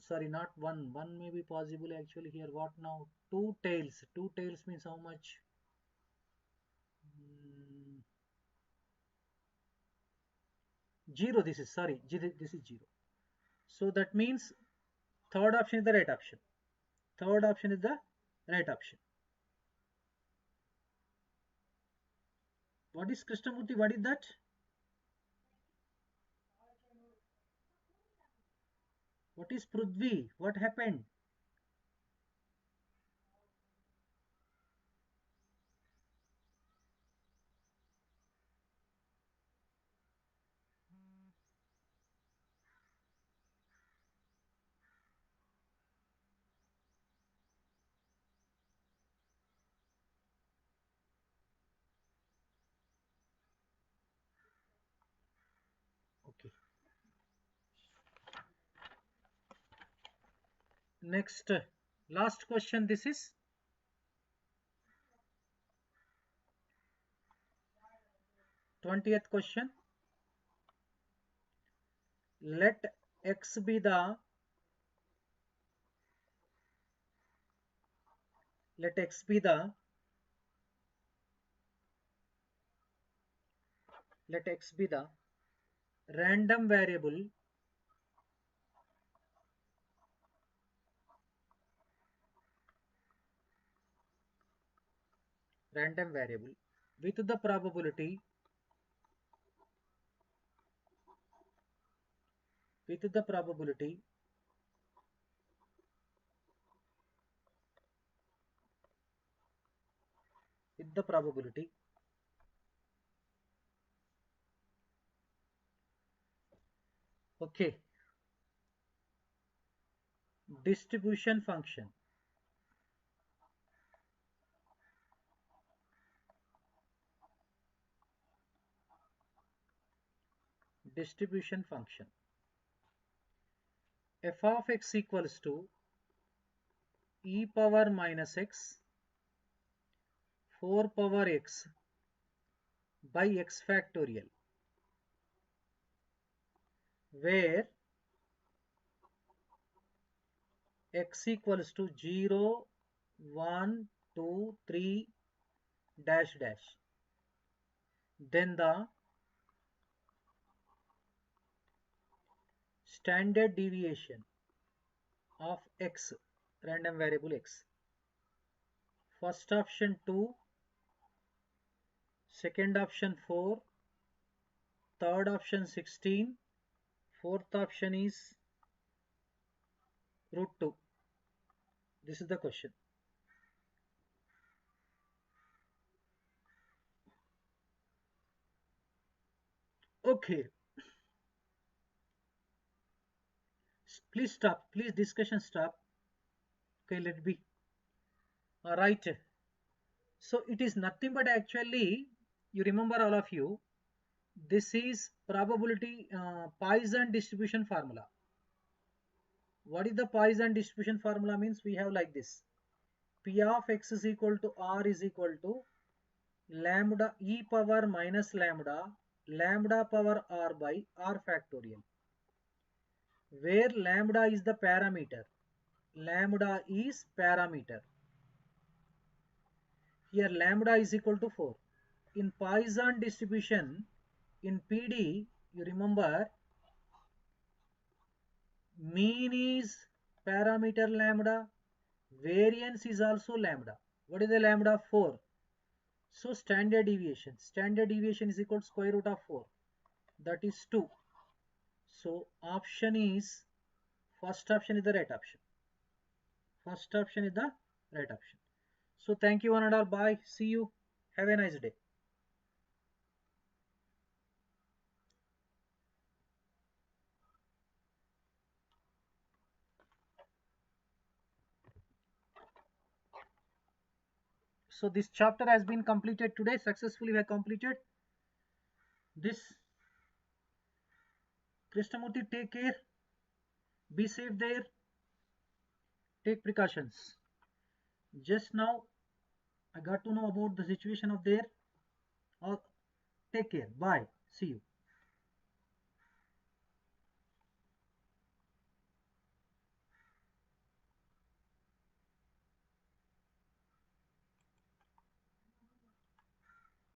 Sorry, not one. One may be possible actually here. What now? Two tails. Two tails means how much? Mm, zero. This is sorry. This is zero. So that means third option is the right option. Third option is the right option. What is Krishnamurti? What is that? What is Prudvi? What happened? Okay. Next, last question. This is 20th question. Let x be the let x be the let x be the random variable with the probability with the probability with the probability okay, distribution function. Distribution function f of x equals to e power minus x 4 power x by x factorial, where x equals to 0, 1, 2, 3 dash dash. Then the standard deviation of x, random variable x. First option 2, second option 4, third option 16, fourth option is root 2. This is the question. Okay, please stop. Please discussion stop. Okay, let it be. All right. So it is nothing but actually, you remember all of you, this is probability Poisson distribution formula. What is the Poisson distribution formula means? We have like this. P of x is equal to r is equal to lambda e power minus lambda power r by r factorial, where lambda is the parameter. Lambda is parameter. Here lambda is equal to 4. In Poisson distribution, in PD, you remember mean is parameter lambda, variance is also lambda. What is the lambda? 4. So standard deviation is equal to square root of 4. That is 2. So option is, first option is the right option. First option is the right option. So thank you one and all. Bye. See you. Have a nice day. So this chapter has been completed today. Successfully we have completed this. Krishnamurti, take care. Be safe there. Take precautions. Just now I got to know about the situation of there. Take care. Bye. See you.